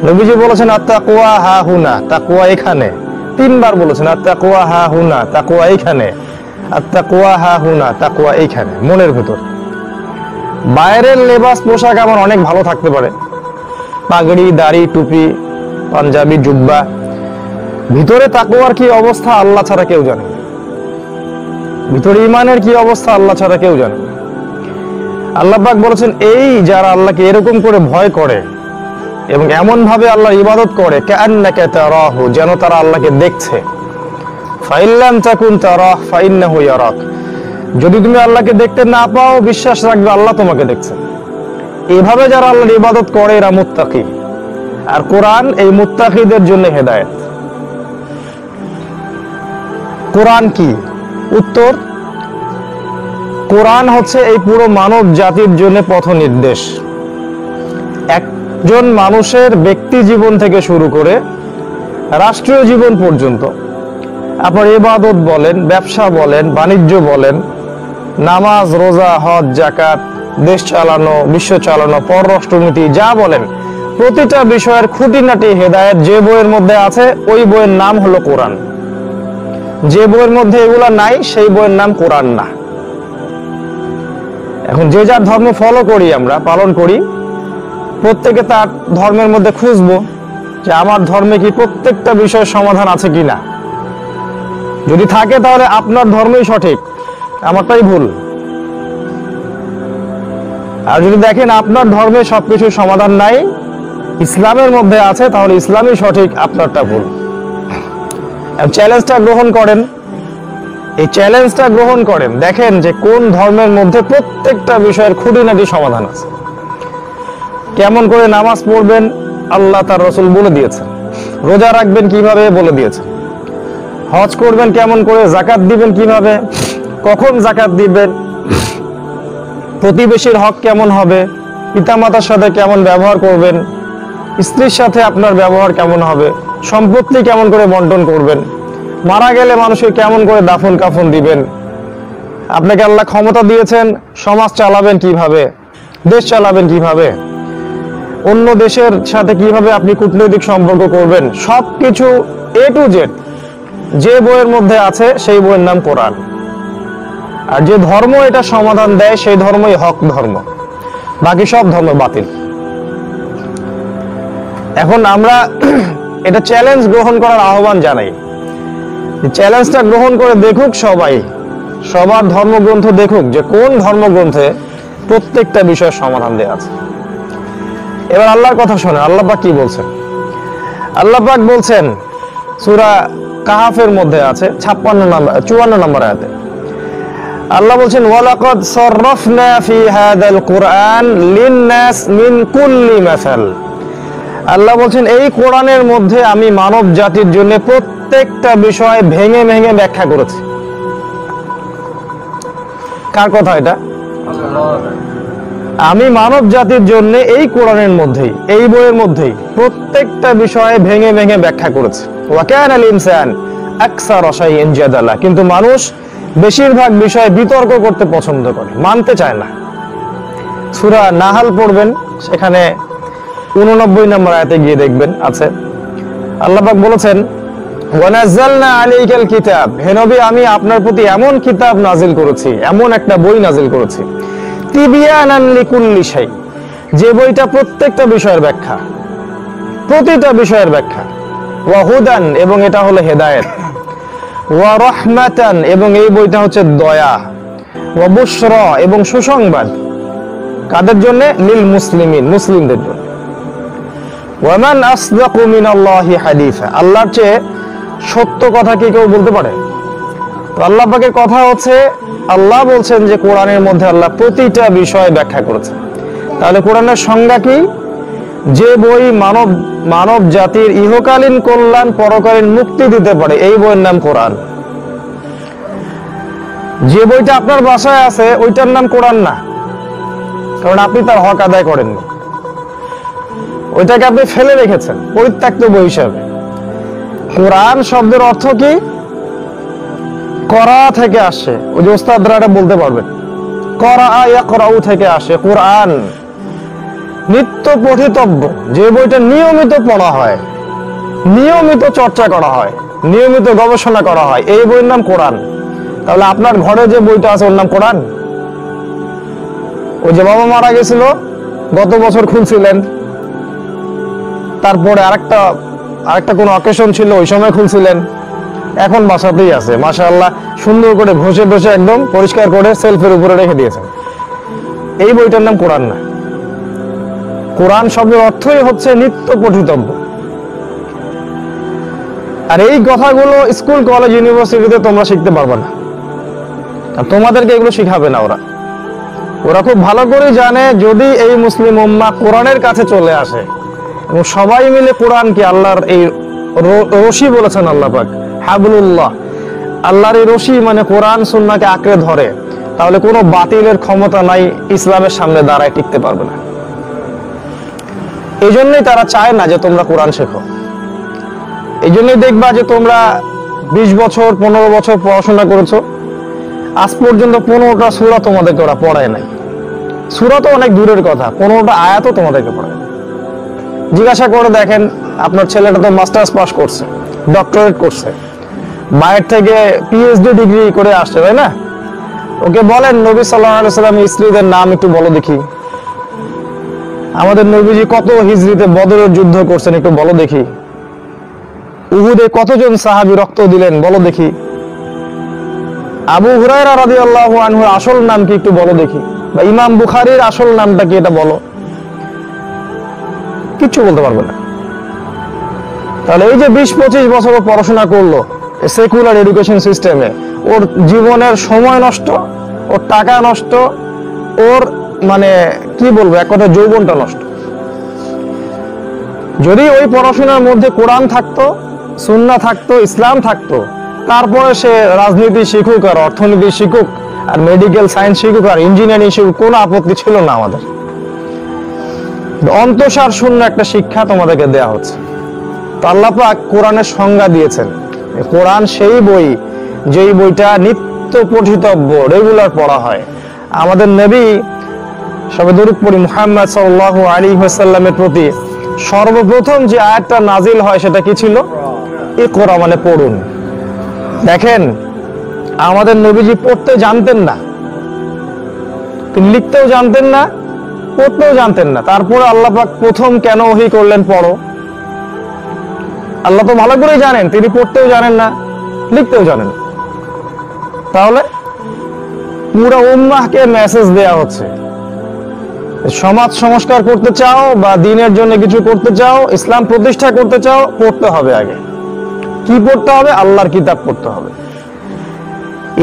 নবীজি বলেছেন আত-তাকওয়া হা হুনা, তাকওয়া এখানে। 3 বার বলেছেন আত-তাকওয়া হা হুনা, তাকওয়া এইখানে, আত-তাকওয়া হা হুনা, তাকওয়া এইখানে, মনের ভিতর। বাইরের লেবাস পোশাক আমার অনেক ভালো থাকতে পারে, পাগড়ি, দাড়ি, টুপি, পাঞ্জাবি, জুব্বা, ভিতরে তাকওয়ার কি অবস্থা আল্লাহ ছাড়া কেউ জানে। ভিতরে ঈমানের কি অবস্থা আল্লাহ ছাড়া কেউ জানে। আল্লাহ পাক বলেছেন এই যারা আল্লাহকে এরকম করে ভয় করে এবং এমন ভাবে আল্লাহর ইবাদত করে কাআন্নাকা তারাহু, যেন তারা আল্লাহকে দেখছে। ফাইল্লাম তাকুন তারাহ ফাইন্নাহু ইয়ারাক, যদি তুমি আল্লাহকে দেখতে না পাও বিশ্বাস রাখবে আল্লাহ তোমাকে দেখছে। এইভাবে যারা আল্লাহর ইবাদত করে এরা মুত্তাকি। আর কোরআন এই মুত্তাকিদের জন্য হেদায়েত। কোরআন কি? উত্তর, কোরআন হচ্ছে এই পুরো মানব জাতির জন্য পথ নির্দেশ। একজন মানুষের ব্যক্তি জীবন থেকে শুরু করে রাষ্ট্রীয় জীবন পর্যন্ত, আপনার ইবাদত বলেন, ব্যবসা বলেন, বাণিজ্য বলেন, নামাজ, রোজা, হজ, যাকাত, দেশ চালানো, বিশ্ব চালানো, পররাষ্ট্রনীতি, যা বলেন, প্রতিটা বিষয়ের খুঁটিনাটি হেদায়েত যে বইয়ের মধ্যে আছে ওই বইয়ের নাম হলো কোরআন। যে বইয়ের মধ্যে এগুলা নাই সেই বইয়ের নাম কোরআন না। এখন যে যার ধর্ম ফলো করি, আমরা পালন করি, প্রত্যেকে তার ধর্মের মধ্যে খুঁজবো যে আমার ধর্মে কি প্রত্যেকটা বিষয়ের সমাধান আছে কিনা। যদি থাকে তাহলে আপনার ধর্মই সঠিক, আমারটাই ভুল। আর যদি দেখেন আপনার ধর্মে সবকিছুর সমাধান নাই, ইসলামের মধ্যে আছে, তাহলে ইসলামই সঠিক, আপনারটা ভুল। চ্যালেঞ্জটা গ্রহণ করেন, এই চ্যালেঞ্জটা গ্রহণ করেন, দেখেন যে কোন ধর্মের মধ্যে প্রত্যেকটা বিষয়ের খুঁটিনাটি সমাধান আছে। কেমন করে নামাজ পড়বেন আল্লাহ তার রাসূল বলে দিয়েছেন, রোজা রাখবেন কিভাবে বলে দিয়েছেন, হজ করবেন কেমন করে, যাকাত দিবেন কিভাবে, কখন যাকাত দিবেন, প্রতিবেশীর হক কেমন হবে, পিতামাতার সাথে কেমন ব্যবহার করবেন, স্ত্রীর সাথে আপনার ব্যবহার কেমন হবে, সম্পত্তি কেমন করে বন্টন করবেন, মারা গেলে মানুষকে কেমন করে দাফন কাফন দিবেন, আপনাকে আল্লাহ ক্ষমতা দিয়েছেন, সমাজ চালাবেন কিভাবে, দেশ চালাবেন কিভাবে, অন্য দেশের সাথে কিভাবে আপনি কূটনৈতিক সম্পর্ক করবেন, সবকিছু এ টু জেড যে বইয়ের মধ্যে আছে সেই বইয়ের নাম কোরআন। আর যে ধর্ম এটা সমাধান দেয় সেই ধর্মই হক ধর্ম, বাকি সব ধর্ম বাতিল। এখন আমরা এটা চ্যালেঞ্জ গ্রহণ করার আহ্বান জানাই। চ্যালেঞ্জটা গ্রহণ করে দেখুক সবাই, সবার ধর্মগ্রন্থ দেখুক যে কোন ধর্মগ্রন্থে প্রত্যেকটা বিষয়ের সমাধান দেওয়া আছে। এবার আল্লাহর কথা শোনেন, আল্লাহ পাক কি বলছেন। আল্লাহ পাক বলছেন সূরা কাহাফের মধ্যে আছে 54 নম্বর আয়াতে, আল্লাহ বলছেন ওয়ালাকাদ সাররাফনা ফি হাদাল কুরআন লিন-নাস মিন কুল্লি মাসাল। আল্লাহ বলছেন এই কোরআনের মধ্যে আমি মানব জাতির জন্য প্রত্যেকটা বিষয় ভেঙে ভেঙে ব্যাখ্যা করেছি। কার কথা এটা? আমি মানব জাতির জন্য এই কোরআনের মধ্যেই, এই বইয়ের মধ্যেই প্রত্যেকটা বিষয়ে ভেঙে ভেঙে ব্যাখ্যা করেছে। ওয়া কানাল ইনসান আকসারা শাইইন জাদালা, কিন্তু মানুষ বেশিরভাগ বিষয়ে বিতর্ক করতে পছন্দ করে, মানতে চায় না। সূরা নাহাল পড়বেন, সেখানে 89 নম্বর আয়াতে গিয়ে দেখবেন আছে, আল্লাহ পাক বলেছেন ওয়া নাযালনা আলাইকাল কিতাব, হে নবী আমি আপনার প্রতি এমন কিতাব নাজিল করেছি, এমন একটা বই নাজিল করেছি, তিবিয়ানান লিকুল্লি শাই, যে বইটা প্রত্যেকটা বিষয়ের ব্যাখ্যা, প্রতিটা বিষয়ের ব্যাখ্যা, ওয়া হুদান, এবং এটা হলো হেদায়েত, ওয়া রাহমাতান, এবং এই বইটা হচ্ছে দয়া, ওয়া বুশরা, এবং সুসংবাদ, কাদের জন্য? লিল মুসলিমিন, মুসলিমদের জন্য। ওয়া মান আসদাকু মিনাল্লাহি হাদিসা, আল্লাহর চেয়ে সত্য কথা কি কেউ বলতে পারে? তো আল্লাহ পাকের কথা হচ্ছে, আল্লাহ বলছেন যে কোরআনের মধ্যে আল্লাহ প্রতিটা বিষয় ব্যাখ্যা করেছে। তাহলে কোরআনের সংজ্ঞা কি? যে বই মানব জাতির ইহকালীন কল্যাণ, পরকালীন মুক্তি দিতে পারে, এই বইয়ের নাম কোরআন। যে বইটা আপনার বাসায় আছে ওইটার নাম কোরআন না, কারণ আপনি তার হক আদায় করেননি, ওইটাকে আপনি ফেলে রেখেছেন পরিত্যক্ত বই হিসাবে। কোরআন শব্দের অর্থ কি? করা থেকে আসে, ওই যে ওস্তাদরা এটা বলতে পারবেন, করা ইয়াকরাউ থেকে আসে কোরআন। নিত্য পঠিতব্য, যে বইটা নিয়মিত পড়া হয়, নিয়মিত চর্চা করা হয়, নিয়মিত গবেষণা করা হয়, এই বইয়ের নাম কোরআন। তাহলে আপনার ঘরে যে বইটা আছে ওর নাম কোরআন? ওই যে বাবা মারা গেছিল গত বছর খুলছিলেন, তারপরে আরেকটা কোন অকেশন ছিল ওই সময় খুলছিলেন, এখন বাসাতেই আছে মাশাআল্লাহ, সুন্দর করে ঘষে ঘষে একদম পরিষ্কার করে সেলফের উপরে রেখে দিয়েছেন। এই বইটার নাম কোরআন না। কোরআন শব্দের অর্থই হচ্ছে নিত্য পঠিতব্য। আর এই কথাগুলো স্কুল কলেজ ইউনিভার্সিটিতে তোমরা শিখতে পারবে না, আর তোমাদেরকে এগুলো শিখাবে না। ওরা খুব ভালো করে জানে, যদি এই মুসলিম উম্মাহ কোরআনের কাছে চলে আসে এবং সবাই মিলে কোরআনকে, আল্লাহর এই রশি বলেছেন আল্লাহ পাক, হাবলুল্লাহ, আল্লাহর এই রশি মানে কোরআন সুন্নাহকে আঁকড়ে ধরে, তাহলে কোনো বাতিলের ক্ষমতা নাই ইসলামের সামনে দাঁড়ায় টিকতে পারবে না। এই জন্যই তারা চায় না যে তোমরা কোরআন শেখো। এই জন্যই দেখবা যে তোমরা 20 বছর 15 বছর পড়াশোনা করেছো, আজ পর্যন্ত 15টা সূরা তোমাদেরকে ওরা পড়ায় নাই। সূরা তো অনেক দূরের কথা, 15টা আয়াতও তোমাদেরকে পড়ায়। জিজ্ঞাসা করে দেখেন, আপনার ছেলেটা তো মাস্টার্স পাস করছে, ডক্টরেট করছে, বাইরে থেকে পিএইচডি ডিগ্রি করে আসছে, তাই না? ওকে বলেন নবী সাল্লাল্লাহু আলাইহি ওয়াসাল্লামের স্ত্রীদের নাম একটু বলো দেখি। আমাদের নবীজি কত হিজরিতে বদরের যুদ্ধ করছেন একটু বলো দেখি। উহুদে কতজন সাহাবী রক্ত দিলেন বলো দেখি। আবু হুরায়রা রাদিয়াল্লাহু আনহুর আসল নাম কি একটু বলো দেখি, বা ইমাম বুখারীর আসল নামটা কি এটা বলো। কিচ্ছু বলতে পারবে না। তাহলে এই যে 20-25 বছর পড়াশোনা করলো সেকুলার এডুকেশন সিস্টেমে, ওর জীবনের সময় নষ্ট, ওর টাকা নষ্ট, ওর মানে কি বলবো এক কথা যৌবনটা নষ্ট। যদি ওই পড়াশোনার মধ্যে কোরআন থাকতো, সুন্নাহ থাকতো, ইসলাম থাকতো, তারপরে সে রাজনীতি শিখুক আর অর্থনীতি শিখুক আর মেডিকেল সায়েন্স শিখুক আর ইঞ্জিনিয়ারিং শিখুক, কোনো আপত্তি ছিল না আমাদের। অন্তঃসার শূন্য একটা শিক্ষা তোমাদেরকে দেয়া হচ্ছে। তো আল্লাহ পাক কোরআনের সংজ্ঞা দিয়েছেন, কোরআন সেই বই যেই বইটা নিত্য পঠিতব্য, রেগুলার পড়া হয়। আমাদের নবী সবে দরুদ পড়ি মুহাম্মদ সাল্লাল্লাহু আলাইহি ওয়াসাল্লামের প্রতি সর্বপ্রথম যে আয়াতটা নাজিল হয় সেটা কি ছিল? ইকরা, মানে পড়ুন। দেখেন, আমাদের নবীজি পড়তে জানতেন না, তিনি লিখতেও জানতেন না, পড়তেও জানতেন না। তারপরে আল্লাহ পাক প্রথম কেন ওহী করলেন পড়ো? আল্লাহ তো ভালো করেই জানেন তিনি পড়তেও জানেন না, লিখতেও জানেন। তাহলে পুরো উম্মাহকে মেসেজ দেয়া হচ্ছে, সমাজ সংস্কার করতে চাও বা দ্বীনের জন্য কিছু করতে চাও, ইসলাম প্রতিষ্ঠা করতে চাও, পড়তে হবে। আগে কি পড়তে হবে? আল্লাহর কিতাব পড়তে হবে।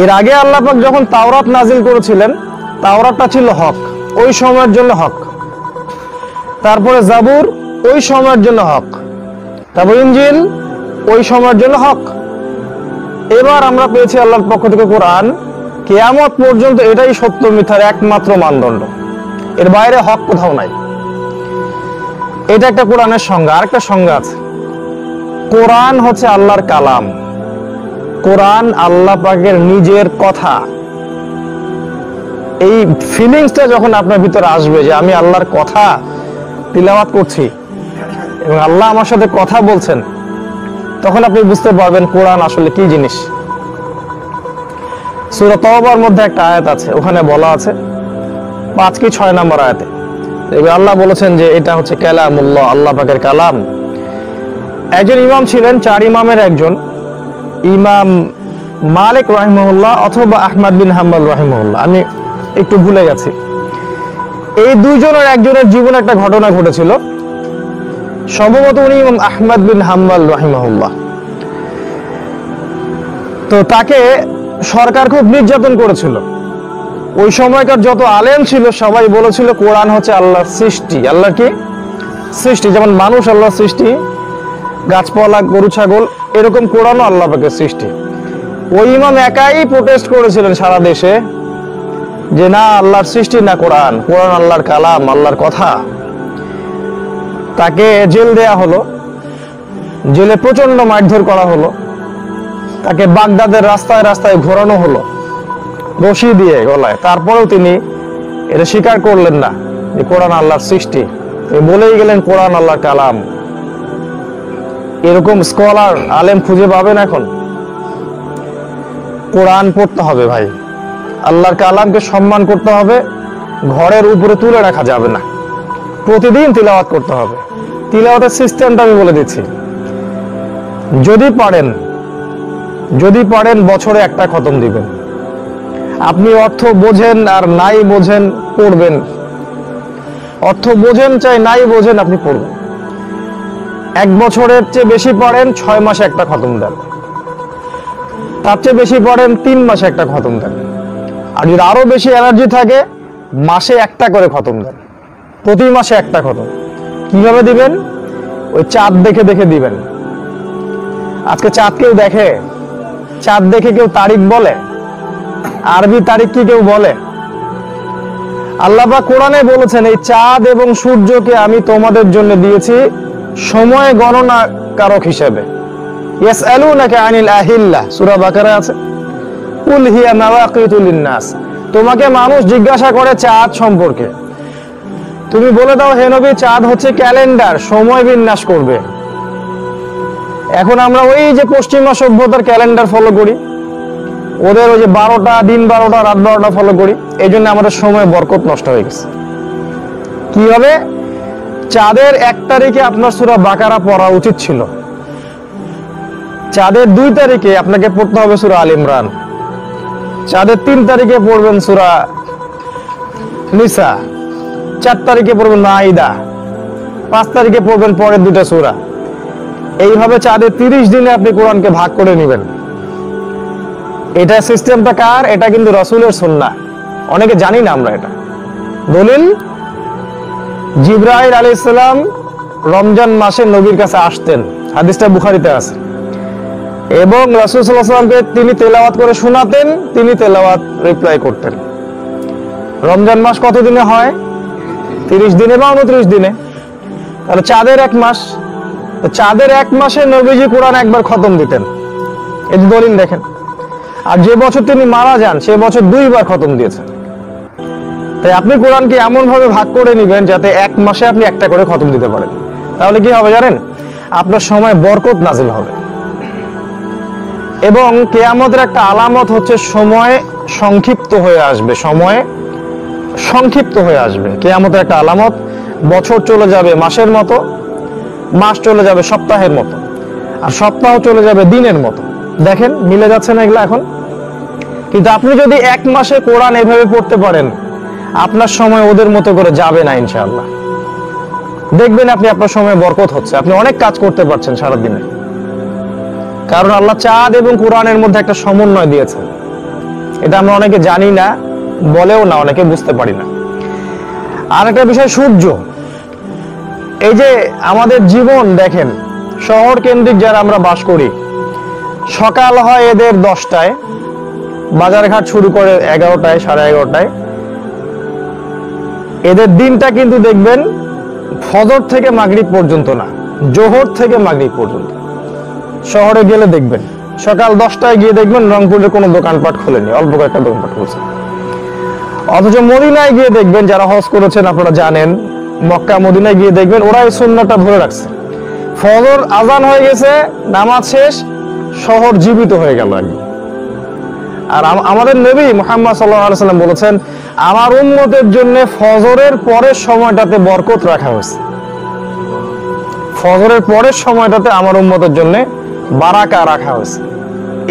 এর আগে আল্লাহ পাক যখন তাওরাত নাজিল করেছিলেন, তাওরাতটা ছিল হক, ওই সময়ের জন্য হক। তারপরে জাবুর ওই সময়ের জন্য হক, তারপর ইনজিল ওই সময়ের জন্য হক। এবার আমরা পেয়েছি আল্লাহর পক্ষ থেকে কোরআন, কিয়ামত পর্যন্ত এটাই সত্য মিথ্যার একমাত্র মানদণ্ড, এর বাইরে হক কোথাও নাই। এটা একটা কোরআনের সংজ্ঞা। আরেকটা সংজ্ঞা আছে, কোরআন হচ্ছে আল্লাহর কালাম। কোরআন আল্লাহ পাকের নিজের কথা। এই ফিলিংসটা যখন আপনার ভিতরে আসবে যে আমি আল্লাহর কথা তিলাওয়াত করছি এবং আল্লাহ আমার সাথে কথা বলছেন, তখন আপনি বুঝতে পারবেন কোরআন আসলে কি জিনিস। সূরা তাওবার মধ্যে একটা আয়াত আছে, ওখানে বলা আছে 5 কি 6 নম্বর আয়াতে, এবার আল্লাহ বলেছেন যে এটা হচ্ছে কালামুল্লাহ, আল্লাহ পাকের কালাম। একজন ইমাম ছিলেন, 4 ইমামের একজন, ইমাম মালিক রাহিমাহুল্লাহ অথবা আহমদ বিন হাম্বল রাহিমাহুল্লাহ, আমি একটু ভুলে গেছি। এই দুইজনের একজনের জীবনে একটা ঘটনা ঘটেছিল, সম্ভবত উনি ইমাম আহমদ বিন হাম্বল রাহিমাহুল্লাহ। তো তাকে সরকার খুব নির্যাতন করেছিল। ওই সময়কার যত আলেম ছিল সবাই বলেছিল কোরআন হচ্ছে আল্লাহর সৃষ্টি। আল্লাহ কি সৃষ্টি? যেমন মানুষ আল্লাহর সৃষ্টি, গাছপালা, গরু ছাগল, এরকম কোরআনও আল্লাহ পাকের সৃষ্টি। ওই ইমাম একাই প্রোটেস্ট করেছিলেন সারা দেশে যে না, আল্লাহর সৃষ্টি না কোরআন, কোরআন আল্লাহর কালাম, আল্লাহর কথা। তাকে জেল দেয়া হলো, জেলে প্রচন্ড মারধর করা হলো, তাকে বাগদাদের রাস্তায় রাস্তায় ঘোরানো হলো রশি দিয়ে গলায়। তারপরেও তিনি এটা স্বীকার করলেন না যে কোরআন আল্লাহর সৃষ্টি। বলেই গেলেন কোরআন আল্লাহর কালাম। এরকম স্কলার আলেম খুঁজে পাবেন এখন? কোরআন পড়তে হবে ভাই, আল্লাহর কালামকে সম্মান করতে হবে, ঘরের উপরে তুলে রাখা যাবে না, প্রতিদিন তিলাওয়াত করতে হবে। তিলাওয়াতের সিস্টেমটা আমি বলে দিচ্ছি। যদি পারেন বছরে একটা খতম দিবেন। আপনি অর্থ বোঝেন আর নাই বোঝেন, পড়বেন। অর্থ বোঝেন চাই নাই বোঝেন, আপনি পড়বেন। 1 বছরের চেয়ে বেশি পড়েন 6 মাসে একটা খতম দেন, তার চেয়ে বেশি পড়েন 3 মাসে একটা খতম দেন, আর যদি আরো বেশি এনার্জি থাকে মাসে একটা করে খতম দেন, প্রতি মাসে একটা খতম। কিভাবে দিবেন? ওই চাঁদ দেখে দেখে দিবেন। আজকে চাঁদ কেউ দেখে? চাঁদ দেখে কেউ তারিখ বলে? আরবি তারিখ কি কেউ বলে? আল্লাহ পাক কোরআনে বলেছেন, এই চাঁদ এবং সূর্যকে আমি তোমাদের জন্য দিয়েছি সময় গণনা কারক হিসেবে। ইয়াসআলুনাকা আনিল আহিল্লাহ, সূরা বাকারায় আছে, কুল হিয়া মাওয়াকিতু লিন-নাস। তোমাকে মানুষ জিজ্ঞাসা করে চাঁদ সম্পর্কে, তুমি বলে দাও হে নবী, চাঁদ হচ্ছে ক্যালেন্ডার, সময় বিন্যাস করবে। এখন আমরা ওই যে পশ্চিমা সভ্যতার ক্যালেন্ডার ফলো করি, ওদের ওই যে 12টা দিন 12টা রাত 12টা ফলো করি, এই জন্য আমাদের সময় বরকত নষ্ট হয়ে গেছে। কি হবে? চাঁদের 1 তারিখে আপনার সূরা বাকারা পড়া উচিত ছিল, চাঁদের 2 তারিখে আপনাকে পড়তে হবে সূরা আল ইমরান, চাঁদের 3 তারিখে পড়বেন সূরা নিসা, 4 তারিখে পড়বেন মাইদা, 5 তারিখে পড়বেন পরের 2টা সূরা। এইভাবে চাঁদের 30 দিনে আপনি কোরআনকে ভাগ করে নেবেন। এটা সিস্টেমটা কার? এটা কিন্তু রাসূলের সুন্নাহ। অনেকে জানি না আমরা এটা। দলিল, জিবরাইল আলাইহিস সালাম রমজান মাসে নবীর কাছে আসতেন, হাদিসটা বুখারীতে আছে, এবং রাসূল সাল্লাল্লাহু আলাইহি ওয়াসাল্লামকে তিনি তেলাওয়াত করে শোনাতেন, তিনি তেলাওয়াত রিপ্লাই করতেন। রমজান মাস কত দিনে হয়? 30 দিনে বা 29 দিনে। তাহলে চাঁদের 1 মাস, চাঁদের 1 মাসে নবীজি কোরআন একবার খতম দিতেন। এই দলিল দেখেন। আর যে বছর তিনি মারা যান সে বছর 2 বার খতম দিয়েছেন। তাই আপনি কোরআনকে এমন ভাবে ভাগ করে নেবেন যাতে 1 মাসে আপনি একটা করে খতম দিতে পারেন। তাহলে কি হবে জানেন? আপনার সময় বরকত নাজিল হবে। এবং কিয়ামতের একটা আলামত হচ্ছে সময় সংক্ষিপ্ত হয়ে আসবে, সময় সংক্ষিপ্ত হয়ে আসবে। কিয়ামতের একটা আলামত, বছর চলে যাবে মাসের মতো, মাস চলে যাবে সপ্তাহের মতো, আর সপ্তাহ চলে যাবে দিনের মতো। দেখেন মিলে যাচ্ছে না এগুলো এখন? কিন্তু আপনি যদি 1 মাসে কোরআন এভাবে পড়তে পারেন, আপনার সময় ওদের মতো করে যাবে না ইনশাআল্লাহ। দেখবেন আপনি আপনার সময় বরকত হচ্ছে, আপনি অনেক কাজ করতে পারছেন সারা দিনে। কারণ আল্লাহ চাঁদ এবং কোরআনের মধ্যে একটা সমন্বয় দিয়েছেন। এটা আমরা অনেকে জানি না, বলেও না, অনেকে বুঝতে পারি না। আর একটা বিষয়, সূর্য। এই যে আমাদের জীবন দেখেন, শহর কেন্দ্রিক যারা আমরা বাস করি, সকাল হয় এদের 10টায়, বাজারঘাট শুরু করে 11টায়, 11:30টায়। এদের দিনটা কিন্তু দেখবেন ফজর থেকে মাগরিব পর্যন্ত না, জোহর থেকে মাগরিব পর্যন্ত। শহরে গেলে দেখবেন সকাল 10টায় গিয়ে দেখবেন রংপুরের কোনো দোকানপাট খোলেনি, অল্প কয়েকটা দোকানপাট খুলছে। অথচ মদিনায় গিয়ে দেখবেন, যারা হজ করেছেন আপনারা জানেন, মক্কা মদিনায় গিয়ে দেখবেন ওরা এই সুন্নাহটা ধরে রাখছে। ফজর আজান হয়ে গেছে, নামাজ শেষ, শহর জীবিত হয়ে গেল একদম। আর আমাদের নবী মুহাম্মদ সাল্লাল্লাহু আলাইহি ওয়াসাল্লাম বলেছেন, আমার উম্মতের জন্য ফজরের পরের সময়টাতে বরকত রাখা হয়েছে। ফজরের পরের সময়টাতে আমার উম্মতের জন্য বারাকা রাখা হয়েছে।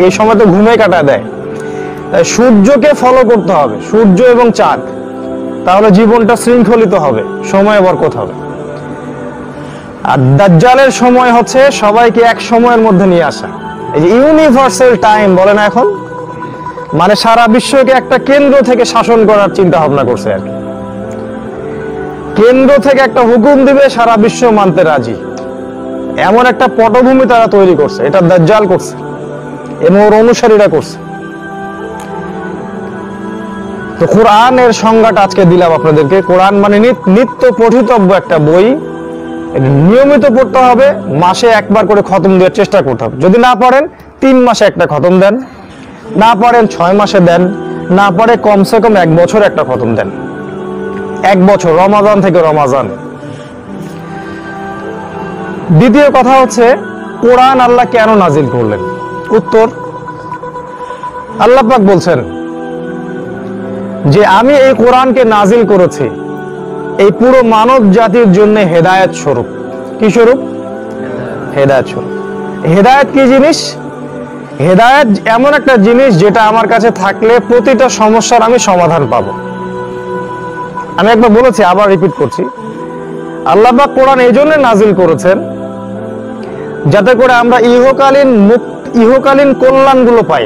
এই সময় তো ঘুমে কাটা দেয়। তাই সূর্যকে ফলো করতে হবে, সূর্য এবং চাঁদ, তাহলে জীবনটা শৃঙ্খলিত হবে, সময় বরকত হবে। আর দাজ্জালের সময় হচ্ছে সবাইকে এক সময়ের মধ্যে নিয়ে আসা। এই যে ইউনিভার্সাল টাইম বলে না এখন, মানে সারা বিশ্বকে একটা কেন্দ্র থেকে শাসন করার চিন্তা ভাবনা করছে আর কি। কেন্দ্র থেকে একটা হুকুম দিবে, সারা বিশ্ব মানতে রাজি, এমন একটা পটভূমি তারা তৈরি করছে। এটা দাজ্জাল করছে এবং ওর অনুসারীরা করছে। তো কোরআনের সংজ্ঞাটা আজকে দিলাম আপনাদেরকে। কোরআন মানে নিত্য পঠিতব্য একটা বই, নিয়মিত পড়তে হবে, মাসে একবার করে খতম দেওয়ার চেষ্টা করতে হবে। যদি না পারেন 3 মাসে একটা খতম দেন, না পারেন 6 মাসে দেন, না পারে কমসে কম 1 বছর একটা খতম দেন। 1 বছর, রমাজান থেকে রমাজান, দ্বিতীয় কথা হচ্ছে, কোরআন আল্লাহ কেন নাজিল করলেন? উত্তর, আল্লাহ পাক বলছেন যে আমি এই কোরআনকে নাজিল করেছি এই পুরো মানব জাতির জন্য হেদায়েত স্বরূপ। কি স্বরূপ? হেদায়েত স্বরূপ। হেদায়েত কি জিনিস? হেদায়েত এমন একটা জিনিস যেটা আমার কাছে থাকলে প্রতিটা সমস্যার আমি সমাধান পাবো। আমি একবার বলেছি, আবার রিপিট করছি, আল্লাহ পাক কোরআন এই জন্য নাজিল করেছেন যাতে করে আমরা ইহকালীন কল্যাণগুলো পাই,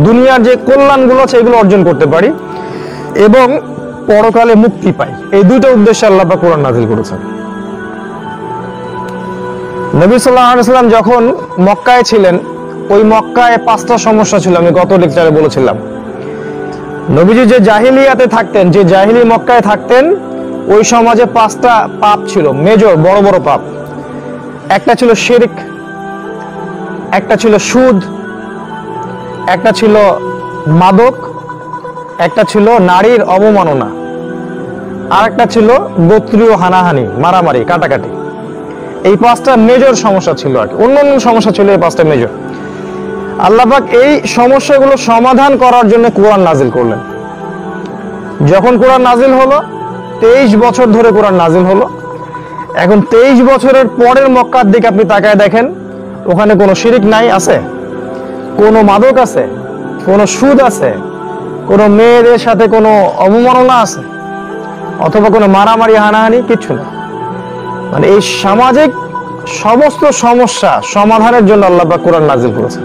দুনিয়ার যে কল্যাণগুলো আছে এগুলো অর্জন করতে পারি এবং পরকালে মুক্তি পাই। এই দুইটা উদ্দেশ্যে আল্লাহ পাক কোরআন নাজিল করেছেন। নবী সাল্লাল্লাহু আলাইহি ওয়াসাল্লাম যখন মক্কায় ছিলেন, ওই মক্কায় 5টা সমস্যা ছিল, আমি গত লেকচারে বলেছিলাম। নবীজি যে জাহিলিয়াতে থাকতেন, যে জাহিলি মক্কায় থাকতেন, ওই সমাজে 5টা পাপ ছিল, মেজর বড় বড় পাপ। একটা ছিল শিরক, একটা ছিল সুদ, একটা ছিল মাদক, একটা ছিল নারীর অবমাননা, আর একটা ছিল গোত্রীয় হানাহানি, মারামারি, কাটাকাটি। এই 5টা মেজর সমস্যা ছিল আর কি। অন্যান্য সমস্যা ছিল, এই 5টা মেজর। আল্লাহ পাক এই সমস্যাগুলো সমাধান করার জন্য কোরআন নাজিল করলেন। যখন কোরআন নাজিল হলো, 23 বছর ধরে কোরআন নাজিল হলো। এখন 23 বছরের পরের মক্কার দিকে আপনি তাকায় দেখেন, ওখানে কোনো শিরিক নাই? আছে? কোনো মাদক আছে? কোনো সুদ আছে? কোনো মেয়েদের সাথে কোনো অবমাননা আছে? অথবা কোনো মারামারি, হানাহানি? কিচ্ছু না। মানে এই সামাজিক সমস্ত সমস্যা সমাধানের জন্য আল্লাহ পাক কোরআন নাজিল করেছেন।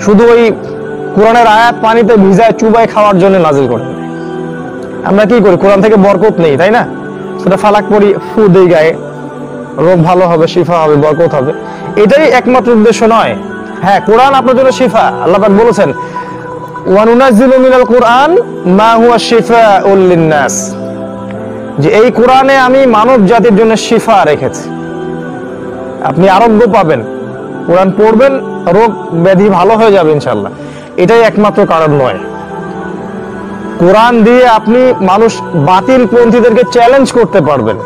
শুধু ওই কোরআনের আয়াত পানিতে ভিজায় চুবাই খাওয়ার জন্য নাজিল করেন। আমরা কি করি? কোরআন থেকে বরকত নেই, তাই না? সেটা ফালাক পড়ি, ফু দেই গায়ে, রোগ ভালো হবে, শিফা হবে, বরকত হবে। এটাই একমাত্র উদ্দেশ্য নয়। হ্যাঁ, কোরআন আপনার জন্য শিফা। আল্লাহ পাক বলেছেন, ওয়ানুনাজ্জিলু মিনাল কুরআন মা হুয়া শিফাউল লিন-নাস, যে এই কোরআনে আমি মানব জাতির জন্য শিফা রেখেছি। আপনি আরোগ্য পাবেন, কোরআন পড়বেন, রোগ ব্যাধি ভালো হয়ে যাবে ইনশাআল্লাহ। এটাই একমাত্র কারণ নয়। কোরআন দিয়ে আপনি মানুষ বাতিল পন্থীদেরকে চ্যালেঞ্জ করতে পারবেন।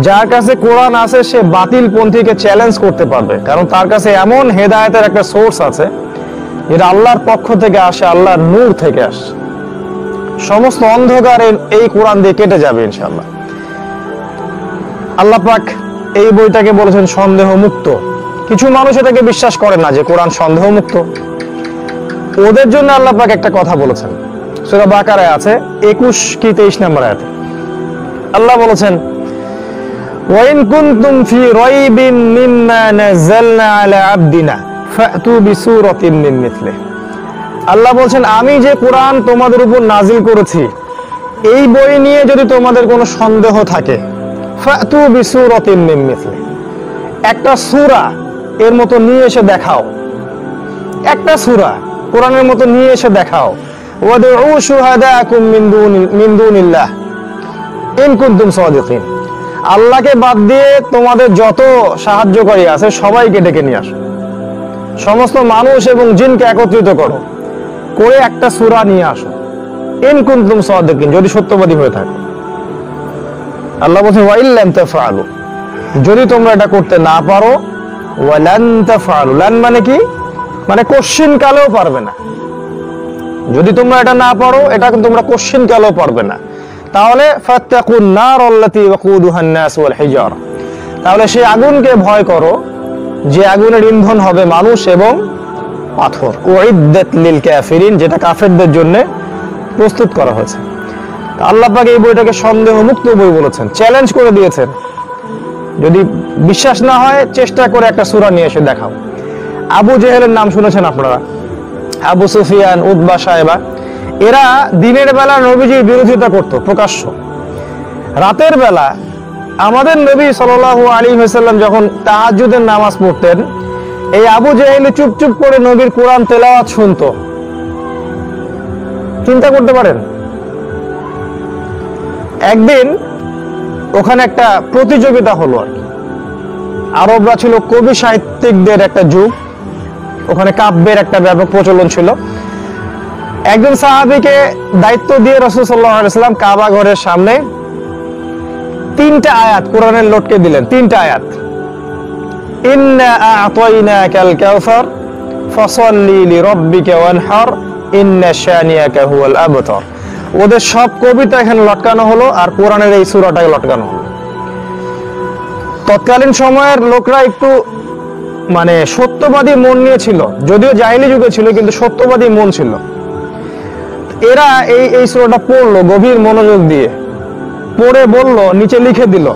যার কাছে কোরআন আছে সে বাতিল পন্থীকে চ্যালেঞ্জ করতে পারবে, কারণ তার কাছে এমন হেদায়েতের একটা সোর্স আছে যেটা আল্লাহর পক্ষ থেকে আসে, আল্লাহর নূর থেকে আসে। সমস্ত অন্ধকার এই কোরআন দিয়ে কেটে যাবে ইনশাআল্লাহ। আল্লাহ পাক এই বইটাকে বলেছেন সন্দেহ মুক্ত। কিছু মানুষ এটাকে বিশ্বাস করে না যে কোরআন সন্দেহ মুক্ত। ওদের জন্য আল্লাহ পাক একটা কথা বলেছেন, সূরা বাকারায় আছে 21 কি 23 নম্বর আয়াতে। আল্লাহ বলেছেন, ওয়াইন কুনতুম ফি রাইবিন মিম্মা নাযালনা আলা আবদিনা ফাতু বিসূরাতিন মিন মিথলিহি। আল্লাহ বলছেন, আমি যে কোরআন তোমাদের উপর নাজিল করেছি এই বই নিয়ে যদি তোমাদের কোনো সন্দেহ থাকে, ফাতু বিসূরাতিন মিন মিথলিহি, একটা সূরা এর মতো নিয়ে এসে দেখাও। একটা সূরা কোরআনের মতো নিয়ে এসে দেখাও। ওয়াদউ শুহাদাকুম মিন দুনিল্লাহ ইন কুনতুম সাদিকিন। আল্লাহকে বাদ দিয়ে তোমাদের যত সাহায্যকারী আছে সবাইকে ডেকে নিয়ে আসো, সমস্ত মানুষ এবং জিনকে একত্রিত করো, করে একটা সূরা নিয়ে আসো। ইন কুনতুম সাদিকিন, যদি সত্যবাদী হয়ে থাকো। আল্লাহ বলেন, ওয়া ইল্লাম তাফআলু, যদি তোমরা এটা করতে না পারো, ওয়ালান তাফআলু, লান মানে কি? মানে কোশ্চিন কালেও পারবে না। যদি তোমরা এটা না পারো, এটা তোমরা কোশ্চিন কালেও পারবে না। তাহলে ফাত্তাকুন নার আল্লাতী ওয়াকুদুহান নাস ওয়াল হিজারা, তাহলে সেই আগুনকে ভয় করো যে আগুনের ইন্ধন হবে মানুষ এবং পাথর। উইদ্দাত লিল কাফিরিন, যেটা কাফেরদের জন্য প্রস্তুত করা হয়েছে। আল্লাহ পাক এই বইটাকে সন্দেহ মুক্ত বই বলেছেন, চ্যালেঞ্জ করে দিয়েছেন। যদি বিশ্বাস না হয় চেষ্টা করে একটা সূরা নিয়ে এসে দেখাও। আবু জেহেলের নাম শুনেছেন আপনারা? আবু সুফিয়ান, উতবা, সাইবা, এরা দিনের বেলা নবীজির বিরোধিতা করত প্রকাশ্য। রাতের বেলা আমাদের নবী সাল্লাল্লাহু আলাইহি ওয়াসাল্লাম যখন তাহাজ্জুদের নামাজ পড়তেন, এই আবু জেহেল চুপচুপ করে নবীর কোরআন তেলাওয়াত শুনতো। চিন্তা করতে পারেন। একদিন ওখানে একটা প্রতিযোগিতা হলো আর কি। আরবরা ছিল কবি সাহিত্যিকদের একটা যুগ, ওখানে কাব্যের একটা ব্যাপক প্রচলন ছিল। একজন সাহাবীকে দায়িত্ব দিয়ে রাসূল সাল্লাল্লাহু আলাইহি ওয়াসাল্লাম কাবা ঘরের সামনে 3টা আয়াত কোরআনের লটকে দিলেন। 3টা আয়াত ইন্না আ'তাইনাকাল কাউসার ফাসাল্লি লিরাব্বিকা ওয়ানহার ইন্না শানিয়াকা হুয়াল আবতার। ওদের সব কবিতা এখানে লটকানো হলো আর কোরআনের এই সূরাটাকে লটকানো হলো। তৎকালীন সময়ের লোকরা একটু মানে সত্যবাদী মন নিয়ে ছিল, যদিও জাহিলি যুগে ছিল কিন্তু সত্যবাদী মন ছিল। এরা এই সূরাটা পড়লো গভীর মনোযোগ দিয়ে, পড়ে বলল, নিচে লিখে দিল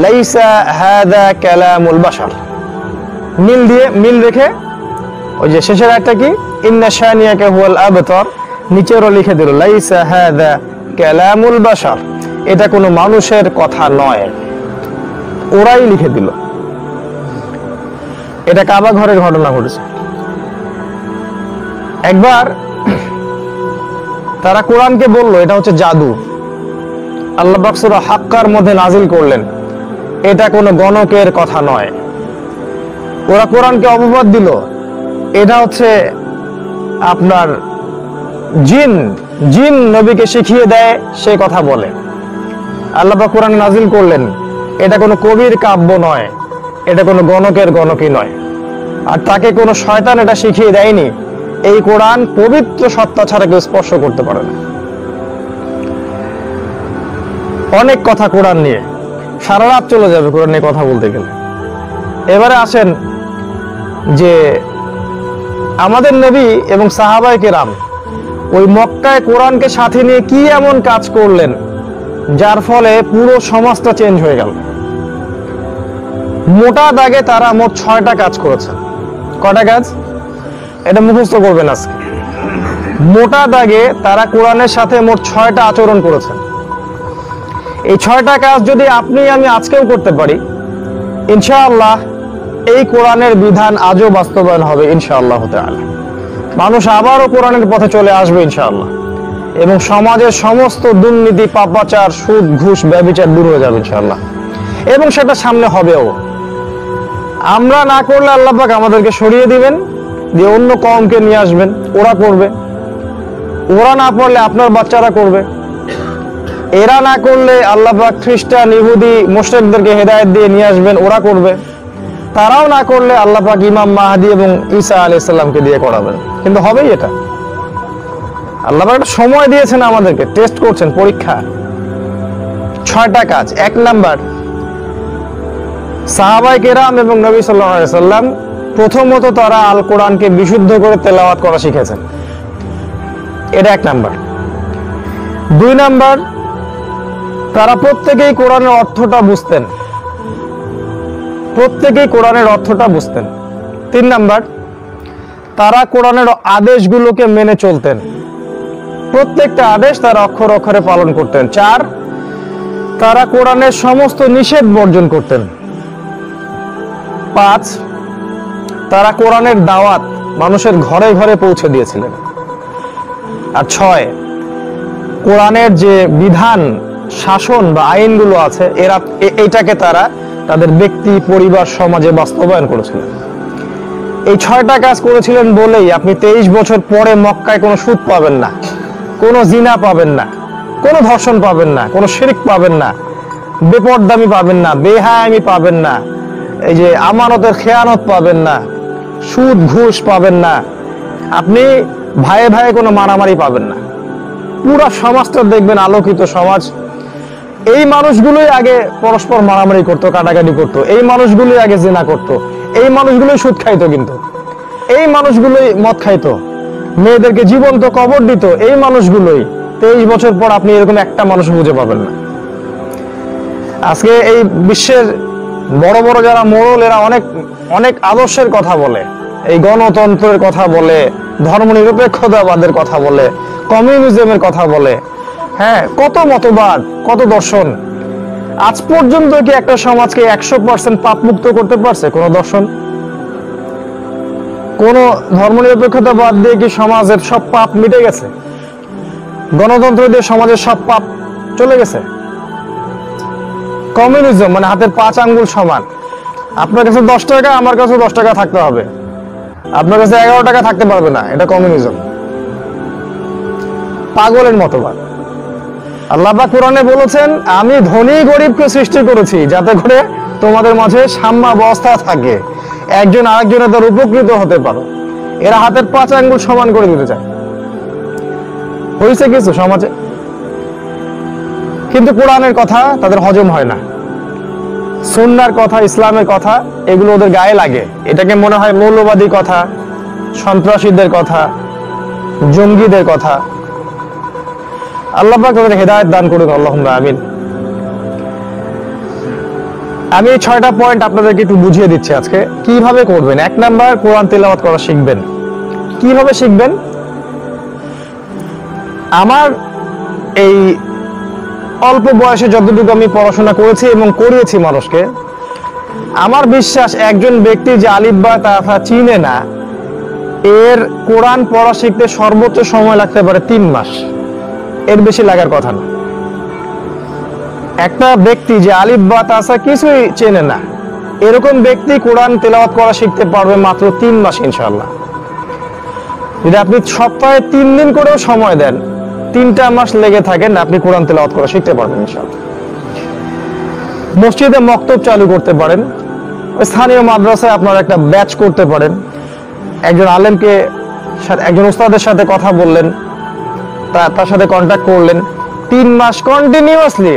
লাইসা হাদা কালামুল বাশার, মিল রেখে ওই যে শেষের একটা কি ইন্না শানিয়াকা হুয়াল আবতার, নিচেরও লিখে দিল লাইসা হাদা কালামুল বাশার, এটা কোনো মানুষের কথা নয়। ওরাই লিখে দিল। এটা কাবা ঘরের ঘটনা ঘটেছে। একবার তারা কোরআনকে বলল এটা হচ্ছে জাদু। আল্লাহ পাক সূরা হাক্কার মধ্যে নাজিল করলেন এটা কোনো গণকের কথা নয়। ওরা কোরআনকে অপবাদ দিল এটা হচ্ছে আপনার জিন নবীকে শিখিয়ে দেয় সে কথা বলে। আল্লাহ পাক কোরআন নাজিল করলেন এটা কোনো কবির কাব্য নয়, এটা কোনো গণকই নয়, আর তাকে কোনো শয়তান এটা শিখিয়ে দেয়নি। এই কোরআন পবিত্র সত্তা ছাড়া কেউ স্পর্শ করতে পারে না। অনেক কথা কোরআন নিয়ে, সারা রাত চলে যাবে কোরআন নিয়ে কথা বলতে গেলে। এবারে আসেন যে আমাদের নবী এবং সাহাবায়ে কেরাম ওই মক্কায় কোরআনকে সাথে নিয়ে কি এমন কাজ করলেন যার ফলে পুরো সমাজটা চেঞ্জ হয়ে গেল। মোটা দাগে তারা মোট 6টা কাজ করেছেন। কয়টা কাজ? এটা মুখস্থ করবেন আজকে। মোটা দাগে তারা কোরআনের সাথে মোট 6টা আচরণ করেছেন। এই 6টা কাজ যদি আপনি আমি আজকেও করতে পারি, ইনশাআল্লাহ এই কোরআনের বিধান আজও বাস্তবায়ন হবে ইনশাআল্লাহ তাআলা। মানুষ আবারও কোরআনের পথে চলে আসবে ইনশাআল্লাহ, এবং সমাজের সমস্ত দুর্নীতি, পাপাচার, সুদ, ঘুষ, ব্যভিচার দূর হয়ে যাবে ইনশাআল্লাহ, এবং সেটা সামনে হবেও। আমরা না করলে আল্লাহ পাক আমাদেরকে সরিয়ে দিবেন, দিয়ে অন্য কওমকে নিয়ে আসবেন, ওরা করবে। ওরা না পড়লে আপনার বাচ্চারা করবে। এরা না করলে আল্লাহ পাক খ্রিস্টান, ইহুদি, মুশরিকদেরকে হেদায়েত দিয়ে নিয়ে আসবেন, ওরা করবে। তারাও না করলে আল্লাহ পাক ইমাম মাহদি এবং ঈসা আলাইহিস সালামকে দিয়ে করাবেন। কিন্তু হবেই এটা। আল্লাহ পাক একটা সময় দিয়েছেন আমাদেরকে, টেস্ট করছেন, পরীক্ষা। 6টা কাজ। 1 নাম্বার, সাহাবায়ে কেরাম এবং নবী সাল্লাল্লাহু আলাইহি সাল্লাম প্রথমত তারা আল কোরআনকে বিশুদ্ধ করে তেলাওয়াত করা শিখেছেন। এটা 1 নাম্বার। 2 নাম্বার, তারা প্রত্যেকেই কোরআনের অর্থটা বুঝতেন। 3 নাম্বার, তারা কোরআনের আদেশগুলোকে মেনে চলতেন। প্রত্যেকটা আদেশ তারা অক্ষর অক্ষরে পালন করতেন। 4, তারা কোরআনের সমস্ত নিষেধ বর্জন করতেন। 5, তারা কোরআনের দাওয়াত মানুষের ঘরে ঘরে পৌঁছে দিয়েছিলেন। আর 6, কোরআনের যে বিধান, শাসন বা আইনগুলো আছে এটাকে তারা তাদের ব্যক্তি, পরিবার, সমাজে বাস্তবায়ন করেছিলেন। এই 6টা কাজ করেছিলেন বলেই আপনি 23 বছর পরে মক্কায় কোনো সুদ পাবেন না, কোনো জিনা পাবেন না, কোনো ধর্ষণ পাবেন না, কোনো শিরক পাবেন না, বেপরদামি পাবেন না, বেহায়ামি পাবেন না, এই যে আমানতের খেয়ানত পাবেন না, সুদ ঘুষ পাবেন না, আপনি ভাইয়ে ভাইয়ে কোনো মারামারি পাবেন না। পুরো সমাজটা দেখবেন আলোকিত সমাজ। এই মানুষগুলোই আগে পরস্পর মারামারি করতো, কাটাকাটি করতো, এই মানুষগুলোই আগে জিনা করতো, এই মানুষগুলোই সুদ খাইতো, কিন্তু এই মানুষগুলোই মদ খাইতো, মেয়েদেরকে জীবন্ত কবর দিত, এই মানুষগুলোই। 23 বছর পর আপনি এরকম একটা মানুষ খুঁজে পাবেন না। আজকে এই বিশ্বের বড় বড় যারা মোড়ল, এরা অনেক অনেক আদর্শের কথা বলে, এই গণতন্ত্রের কথা বলে, ধর্মনিরপেক্ষতাবাদের কথা বলে, কমিউনিজমের কথা বলে, হ্যাঁ, কত মতবাদ, কত দর্শন। আজ পর্যন্ত কি একটা সমাজকে 100% পাপ মুক্ত করতে পারছে কোন দর্শন? কোন ধর্মনিরপেক্ষতাবাদ দিয়ে কি সমাজের সব পাপ মিটে গেছে? গণতন্ত্র দিয়ে সমাজের সব পাপ চলে গেছে? কমিউনিজম মানে হাতের 5 আঙ্গুল সমান, আপনার কাছে 10 টাকা, আমার কাছে 10 টাকা থাকতে হবে, আপনার কাছে 11 টাকা থাকতে পারবে না, এটা কমিউনিজম। পাগলের মতবাদ। আল্লাহ পাক কোরআনে বলেছেন, আমি ধনী গরিবকে সৃষ্টি করেছি যাতে করে তোমাদের মাঝে সাম্যাবস্থা থাকে। একজন আরেকজনের দ্বারা উপকৃত হতে পারো। এরা হাতের 5 আঙ্গুল সমান করে দিতে চায়। হয়েছে কিছু সমাজে, কিন্তু কোরআনের কথা তাদের হজম হয় না, সুন্নাহর কথা, ইসলামের কথা এগুলো ওদের গায়ে লাগে। এটাকে মনে হয় মৌলবাদী কথা, সন্ত্রাসীদের কথা, জঙ্গিদের কথা। আল্লাহ পাক তাদের হেদায়েত দান করুন, আল্লাহুম্মা আমিন। আমি 6টা পয়েন্ট আপনাদেরকে একটু বুঝিয়ে দিচ্ছি আজকে কিভাবে করবেন। 1 নাম্বার, কোরআন তেলাওয়াত করা শিখবেন। কিভাবে শিখবেন? আমার এই অল্প বয়সে যতটুকু আমি পড়াশোনা করেছি এবং করিয়েছি মানুষকে, আমার বিশ্বাস একজন ব্যক্তি যে আলিফ বা তা চিনে না, এর কোরআন পড়া শিখতে সর্বোচ্চ সময় লাগতে পারে 3 মাস, এর বেশি লাগার কথা না। একটা ব্যক্তি যে আলিফ বা তাসা কিছুই চেনে না, এরকম ব্যক্তি কোরআন তেলাওয়াত করা শিখতে পারবে মাত্র 3 মাস ইনশাআল্লাহ। যদি আপনি সপ্তাহে 3 দিন করেও সময় দেন, 3টা মাস লেগে থাকেন, আপনি কোরআন তেলাওয়াত করা শিখতে পারবেন ইনশাআল্লাহ। মসজিদে মক্তব চালু করতে পারেন, স্থানীয় মাদ্রাসায় আপনারা একটা ব্যাচ করতে পারেন। একজন আলেমকে, একজন উস্তাদের সাথে কথা বললেন, তার সাথে কন্ট্যাক্ট করলেন, 3 মাস কন্টিনিউয়াসলি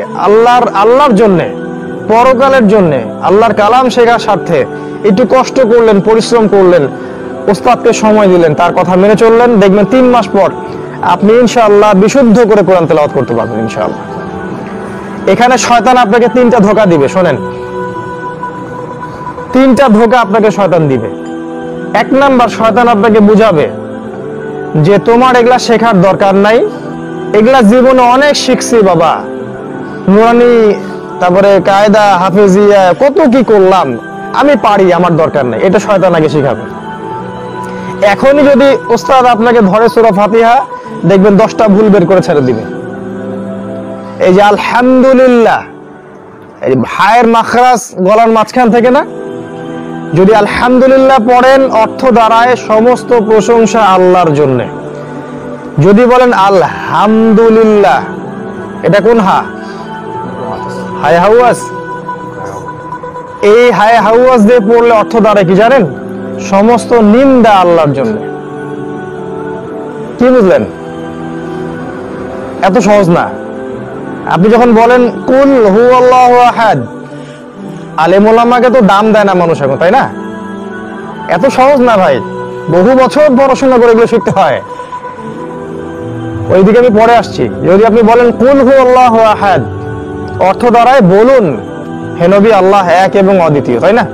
আল্লাহর জন্যে, পরকালের জন্যে, আল্লাহর কালাম শেখার স্বার্থে একটু কষ্ট করলেন, পরিশ্রম করলেন, উস্তাদকে সময় দিলেন, তার কথা মেনে চললেন, দেখবেন 3 মাস পর আপনি ইনশাআল্লাহ বিশুদ্ধ করে কোরআন তেলাওয়াত করতে পারবেন ইনশাআল্লাহ। এখানে শয়তান আপনাকে 3টা ধোঁকা দিবে, শোনেন, 3টা ধোঁকা আপনাকে শয়তান দিবে। 1 নাম্বার, শয়তান আপনাকে বুঝাবে যে তোমার এগুলা শেখার দরকার নাই, এগুলা জীবনে অনেক শিখছি বাবা, নুরানি, তারপরে কায়দা, হাফেজিয়া, কত কি করলাম, আমি পারি, আমার দরকার নাই। এটা শয়তান আগে শিখাবে। এখনই যদি ওস্তাদ আপনাকে ধরে সূরা ফাতিহা, দেখবেন 10টা ভুল বের করে ছেড়ে দিবে। এই যে আলহামদুলিল্লাহ, এই হায়ের মাখরাজ গলার মাঝখান থেকে না, যদি আলহামদুলিল্লাহ পড়েন, অর্থ দাঁড়ায় সমস্ত প্রশংসা আল্লাহর জন্য। যদি বলেন আলহামদুলিল্লাহ, এটা কোন হা? হায় হাওয়াজ। এই হায় হাওয়াজ দিয়ে পড়লে অর্থ দাঁড়ায় কি জানেন? সমস্ত নিন্দা আল্লাহর জন্য। কি বুঝলেন? এত সহজ না। আপনি যখন বলেন কুল হুয়াল্লাহু আহাদ, আলেম ওলামাকে তো দাম দেয় না মানুষ এখন, তাই না? এত সহজ না ভাই, বহু বছর পড়াশোনা করে এগুলো শিখতে হয়। ওইদিকে আমি পরে আসছি। যদি আপনি বলেন কুল হুয়াল্লাহু আহাদ, অর্থ দাঁড়ায় বলুন হে নবী, আল্লাহ এক এবং অদ্বিতীয়, তাই না?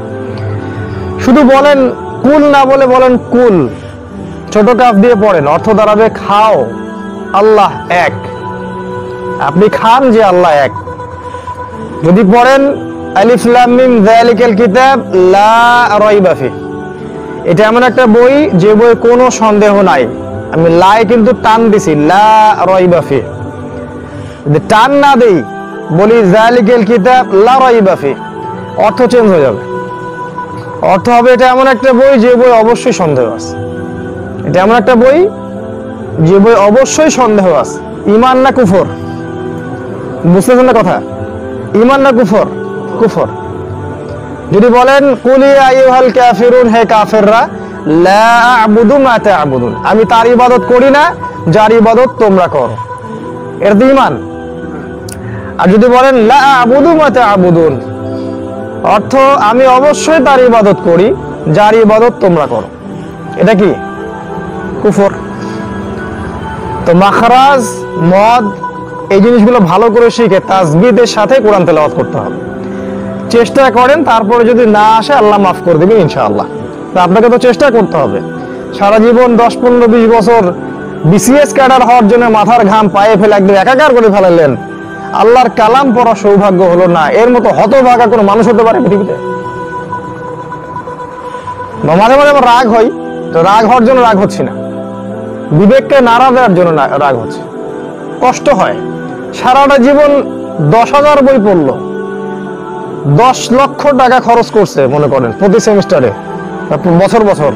শুধু বলেন কুল না বলে বলেন কুল, ছোট কাফ দিয়ে পড়েন, অর্থ দাঁড়াবে খাও, আল্লাহ এক, আপনি খান যে আল্লাহ এক। যদি পড়েন আলিফ লাম মিম যালিকাল কিতাব লা রাইবা ফি, এটা এমন একটা বই যে বই কোনো সন্দেহ নাই। আমি লাই কিন্তু টান দিছি, লা রাইবা ফি। যদি টান না দেই, বলি যালিকাল কিতাব লা রাইবা ফি, অর্থ চেঞ্জ হয়ে যাবে। অর্থ হবে এটা এমন একটা বই যে বই অবশ্যই সন্দেহ আছে, এটা এমন একটা বই যে বই অবশ্যই সন্দেহ আছে। ঈমান না কুফর? বুঝতেছেন না কথা? ঈমান না কুফর? কুফর। যদি বলেন কুল ইয়া আইয়ুহাল কাফিরুন, হে কাফেররা, লা আ'বুদু মা তা'বুদুন, আমি তার ইবাদত করি না যার ইবাদত তোমরা করো, এটা তো ঈমান। আর যদি বলেন লা আ'বুদু মা তা'বুদুন, অর্থ আমি অবশ্যই তার ইবাদত করি যার ইবাদত তোমরা করো, এটা কি? কুফর। তো মাখরাজ, মদ, এই জিনিসগুলো ভালো করে শিখে তাসবিদের সাথে কোরআন তেলাওয়াত করতে হবে। চেষ্টা করেন, তারপরে যদি না আসে আল্লাহ মাফ করে দেবেন ইনশাআল্লাহ। তো আপনাকে তো চেষ্টা করতে হবে। সারা জীবন 10, 15, 20 বছর বিসিএস ক্যাডার হওয়ার জন্য মাথার ঘাম পায়ে ফেলে একদম একাকার করে ফেলালেন, আল্লাহর কালাম পড়া সৌভাগ্য হলো না। এর মতো হতভাগা কোনো মানুষ হতে পারে পৃথিবীতে? মাঝে মাঝে আমার রাগ হয়, তো রাগ হওয়ার জন্য রাগ হচ্ছি না, বিবেককে নাড়া দেওয়ার জন্য রাগ হচ্ছে। কষ্ট হয়। সারাটা জীবন 10,000 বই পড়লো, 10 লক্ষ টাকা খরচ করছে মনে করেন প্রতি সেমিস্টারে, বছর বছর,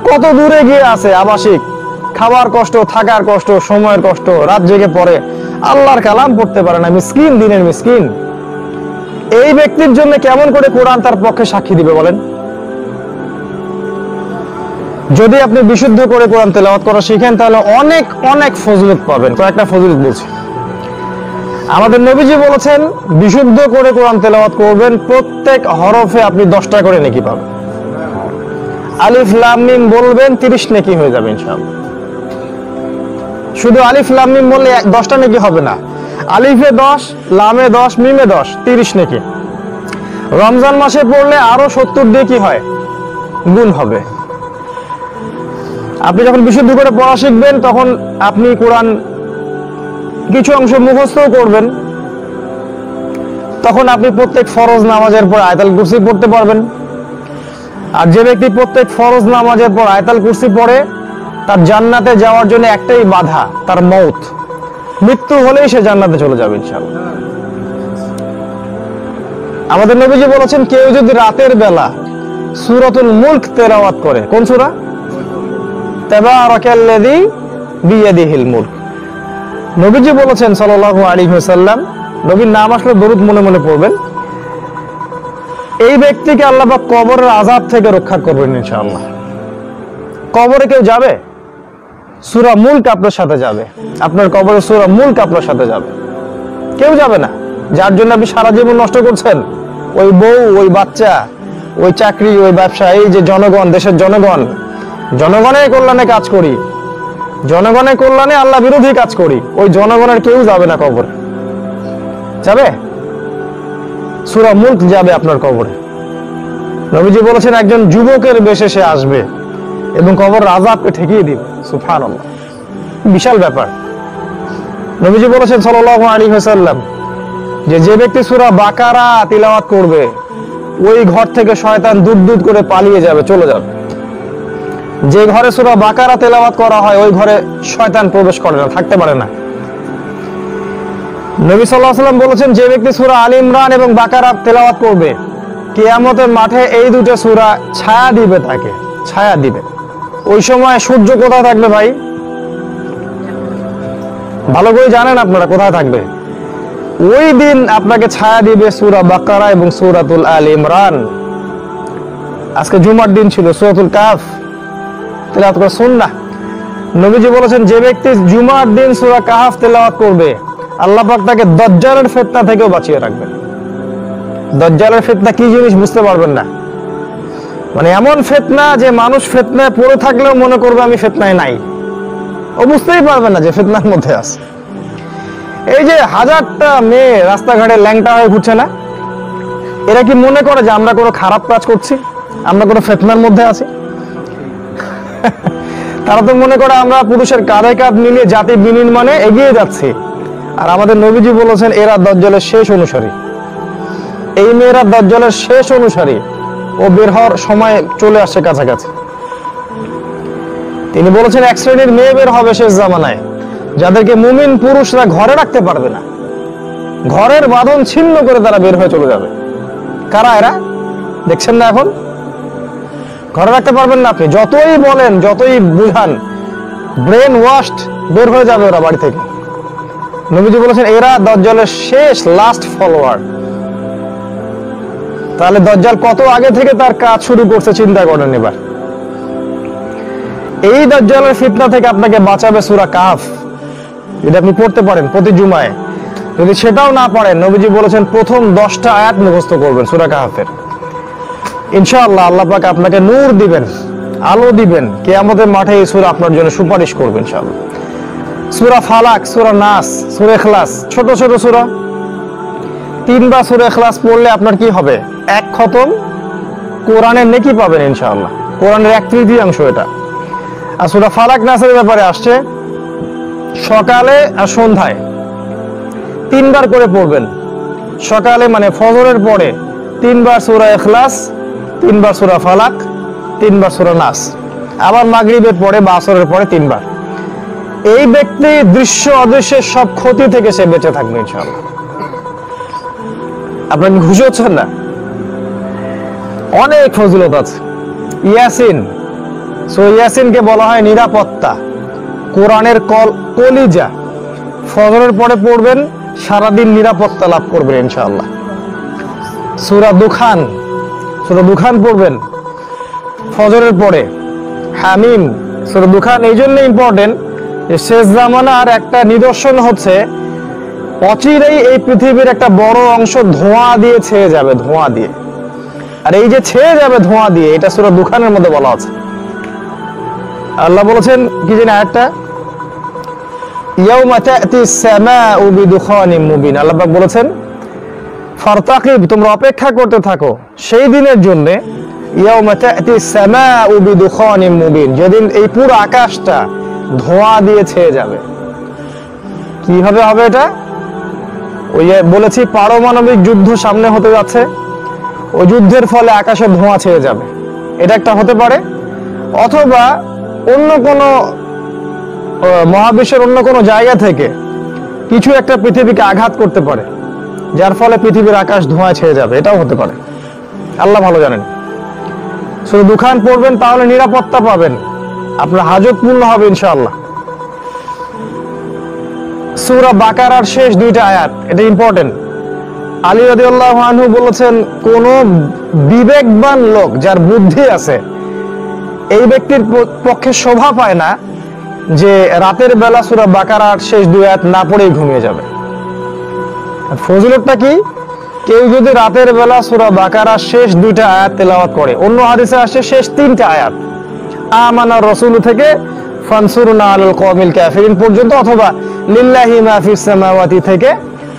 কত দূরে গিয়ে আছে, আবাসিক, খাবার কষ্ট, থাকার কষ্ট, সময়ের কষ্ট, রাত জেগে পড়ে, আল্লাহর কালাম পড়তে পারে না, মিসকিন, দিনের মিসকিন। এই ব্যক্তির জন্য কেমন করে কোরআন তার পক্ষে সাক্ষী দিবে বলেন? যদি আপনি বিশুদ্ধ করে কোরআন তেলাওয়াত করা শিখেন তাহলে অনেক অনেক ফজিলত পাবেন। কয়েকটা ফজিলত বলছি। আমাদের নবীজি বলেছেন বিশুদ্ধ করে কোরআন তেলাওয়াত করবেন, প্রত্যেক হরফে আপনি 10টা করে নেকি পাবেন। আলিফ লাম মিম বলবেন 30 নেকি হয়ে যাবে ইনশাআল্লাহ। শুধু আলিফ লাম মিম বললে 10টা নেকি হবে না, আলিফে 10, লামে 10, মিমে 10, 30 নেকি। রমজান মাসে পড়লে আরো 70 দিয়ে কি হয়, গুণ হবে। আপনি যখন বিশুদ্ধ করে পড়া শিখবেন তখন আপনি কোরআন কিছু অংশ মুখস্থও করবেন, তখন আপনি প্রত্যেক ফরজ নামাজের পর আয়াতুল কুরসি পড়তে পারবেন। আর যে ব্যক্তি প্রত্যেক ফরজ নামাজের পর আয়াতুল কুরসি পড়ে তার জান্নাতে যাওয়ার জন্য একটাই বাধা, তার মউত, মৃত্যু হলেই সে জান্নাতে চলে যাবে ইনশাআল্লাহ। আমাদের নবীজি বলেছেন কেউ যদি রাতের বেলা সূরাতুল মুলক তেলাওয়াত করে, কোন সূরা? তাবারাকাল্লাযী বিয়াদিহিল মুলক। নবীজি বলেছেন সাল্লাল্লাহু আলাইহি ওয়াসাল্লাম, নবীর নাম আসলে দরুদ মনে মনে পড়বেন, এই ব্যক্তিকে আল্লাহ পাক কবরের আযাব থেকে রক্ষা করবেন ইনশাআল্লাহ। কবরে কেউ যাবে? সূরা মুলক আপনার সাথে যাবে, আপনার কবরে সূরা মুলক আপনার সাথে যাবে। কেউ যাবে না। যার জন্য আপনি সারা জীবন নষ্ট করছেন, ওই বউ, ওই বাচ্চা, ওই চাকরি, ওই ব্যবসা, এই যে জনগণ, দেশের জনগণ, জনগণের কল্যাণে কাজ করি, জনগণের কল্যাণে আল্লাহ বিরোধী কাজ করি, ওই জনগণের কেউ যাবে না কবরে। যাবে? সূরা মুলক যাবে আপনার কবরে। নবীজি বলেছেন একজন যুবকের বেশে সে আসবে এবং কবর আযাবকে ঠেকিয়ে দিবে। সুবহানাল্লাহ, বিশাল ব্যাপার। নবীজি বলেছেন সাল্লাল্লাহু আলাইহি ওয়াসাল্লাম যে ব্যক্তি সূরা বাকারা তিলাওয়াত করবে ওই ঘর থেকে শয়তান দূর দূর করে পালিয়ে যাবে, চলে যাবে। যে ঘরে সূরা বাকারা তেলাওয়াত করা হয় ওই ঘরে শয়তান প্রবেশ করে না, থাকতে পারে না। নবী সাল্লাল্লাহু আলাইহি ওয়াসাল্লাম বলেছেন যে ব্যক্তি সূরা আলে ইমরান এবং বাকারা তেলাওয়াত করবে কিয়ামতের মাঠে এই দুটো সূরা ছায়া দিবে, তাকে ছায়া দিবে। ওই সময় সূর্য কোথায় থাকবে ভাই? ভালো করে জানেন আপনারা কোথায় থাকবে? ওই দিন আপনাকে ছায়া দিবে সূরা বাকারা এবং সূরাতুল আলে ইমরান। আজকে জুমার দিন ছিল, সূরাতুল কাহফ তেলাওয়াত করা সুন্নাহ। নবীজি বলেছেন যে ব্যক্তি জুমার দিন সূরা কাহফ তেলাওয়াত করবে আল্লাহ পাক তাকে দাজ্জালের ফিতনা থেকেও বাঁচিয়ে রাখবেন। দাজ্জালের ফিতনা কি জিনিস বুঝতে পারবেন না, মানে এমন ফিতনা যে মানুষ ফিতনায় পড়ে থাকলেও মনে করবে আমি ফিতনায় নাই, ও বুঝতেই পারবে না যে ফিতনার মধ্যে আছে। এই যে হাজারটা মেয়ে রাস্তাঘাটে ল্যাংটা হয়ে ঘুরছে না, এরা কি মনে করে যে আমরা কোনো খারাপ কাজ করছি, আমরা কোনো ফিতনার মধ্যে আছি? তারা তো মনে করে আমরা পুরুষের কাঁধে কাঁধ মিলিয়ে জাতি বিনির্মাণে এগিয়ে যাচ্ছি। আর আমাদের নবীজি বলেছেন এরা দাজ্জালের শেষ অনুসারী, এই মেয়েরা দাজ্জালের শেষ অনুসারী, ও বের হওয়ার সময় চলে আসছে কাছাকাছি। তিনি বলেছেন এক শ্রেণীর মেয়ে বের হবে শেষ জামানায় যাদেরকে মুমিন পুরুষরা ঘরে রাখতে পারবে না, ঘরের বাঁধন ছিন্ন করে তারা বের হয়ে চলে যাবে। কারা এরা? দেখছেন না এখন? ঘরে রাখতে পারবেন না আপনি, যতই বলেন, যতই বুঝান, ব্রেন ওয়াশড, বের হয়ে যাবে ওরা বাড়ি থেকে। নবীজি বলেছেন এরা দাজ্জালের শেষ লাস্ট ফলোয়ার। তাহলে দাজ্জাল কত আগে থেকে তার কাজ শুরু করছে চিন্তা করেন এবার। এই দাজ্জালের ফিতনা থেকে আপনাকে বাঁচাবে সূরা কাহফ, যদি আপনি পড়তে পারেন প্রতি জুমায়। যদি সেটাও না পারেন, নবীজি বলেছেন প্রথম 10টা আয়াত মুখস্থ করবেন সূরা কাহফের, ইনশাআল্লাহ আল্লাহ পাক আপনাকে নূর দিবেন, আলো দিবেন, কিয়ামতের মাঠে এই সূরা আপনার জন্য সুপারিশ করবে ইনশাআল্লাহ। সূরা ফালাক, সূরা নাস, সূরা ইখলাস, ছোট ছোট সূরা, 3 বার সূরা ইখলাস পড়লে আপনার কি হবে? এক খতম কোরআনের নেকি পাবেন ইনশাআল্লাহ, কোরআনের 1/3 এটা। আর সূরা ফালাক নাসের ব্যাপারে আসছে সকালে আর সন্ধ্যায় 3 বার করে পড়বেন। সকালে মানে ফজরের পরে 3 বার সূরা ইখলাস, 3 বার সূরা ফালাক, 3 বার সূরা নাস, আবার মাগরিবের পরে বা আসরের পরে 3 বার। এই ব্যক্তি দৃশ্য অদৃশ্যের সব ক্ষতি থেকে সে বেঁচে থাকবে ইনশাআল্লাহ। আপনার কি খুশি হচ্ছেন না? অনেক ফজিলত আছে। ইয়াসিন, ইয়াসিনকে বলা হয় নিরাপত্তা, কোরআনের কলিজা। ফজরের পরে পড়বেন, সারাদিন নিরাপত্তা লাভ করবেন ইনশাআল্লাহ। সূরা দুখান পড়বেন ফজরের পরে, হামিম। সূরা দুখান এই জন্য ইম্পর্টেন্ট যে শেষ জামানার একটা নিদর্শন হচ্ছে অচিরেই এই পৃথিবীর একটা বড় অংশ ধোঁয়া দিয়ে ছেয়ে যাবে, ধোঁয়া দিয়ে। আর এই যে ছেয়ে যাবে ধোঁয়া দিয়ে, এটা সূরা দুখানের মধ্যে বলা আছে। আল্লাহ বলেছেন কি জানি আয়াতটা, ইয়াউমা তা'তিস সামাউ বিদুখানিম মুবিন। আল্লাহ পাক বলেছেন ফারতাকিব, তোমরা অপেক্ষা করতে থাকো সেই দিনের জন্য, ইয়াউমা তা'তিস সামাউ বিদুখানিম মুবিন, যেদিন এই পুরো আকাশটা ধোঁয়া দিয়ে ছেয়ে যাবে। কিভাবে হবে এটা? ওই যে বলেছি পারমাণবিক যুদ্ধ সামনে হতে যাচ্ছে, ওই যুদ্ধের ফলে আকাশে ধোঁয়া ছেয়ে যাবে, এটা একটা হতে পারে। অথবা অন্য কোনো মহাবিশ্বের অন্য কোনো জায়গা থেকে কিছু একটা পৃথিবীকে আঘাত করতে পারে, যার ফলে পৃথিবীর আকাশ ধোঁয়া ছেয়ে যাবে, এটাও হতে পারে। আল্লাহ ভালো জানেন। শুধু দুখান পড়বেন, তাহলে নিরাপত্তা পাবেন, আপনার হাজত পূর্ণ হবে ইনশাআল্লাহ। সূরা বাকারার শেষ দুইটা আয়াত, এটা ইম্পর্টেন্ট। আলী রাদিয়াল্লাহু আনহু বলেছেন, কোন বিবেকবান লোক যার বুদ্ধি আছে, এই ব্যক্তির পক্ষে শোভা পায় না যে রাতের বেলা সূরা বাকারার শেষ দুই আয়াত না পড়েই ঘুমিয়ে যাবে। ফজিলতটা কি? কেউ যদি রাতের বেলা সূরা বাকারার শেষ দুইটা আয়াত তেলাওয়াত করে, অন্য হাদিসে আসে শেষ তিনটা আয়াত, আমানার রাসূল থেকে ফানসুরনা আলাল কওমিল কাফিরিন পর্যন্ত, অথবা লিল্লাহি মা ফিস সামাওয়াতি থেকে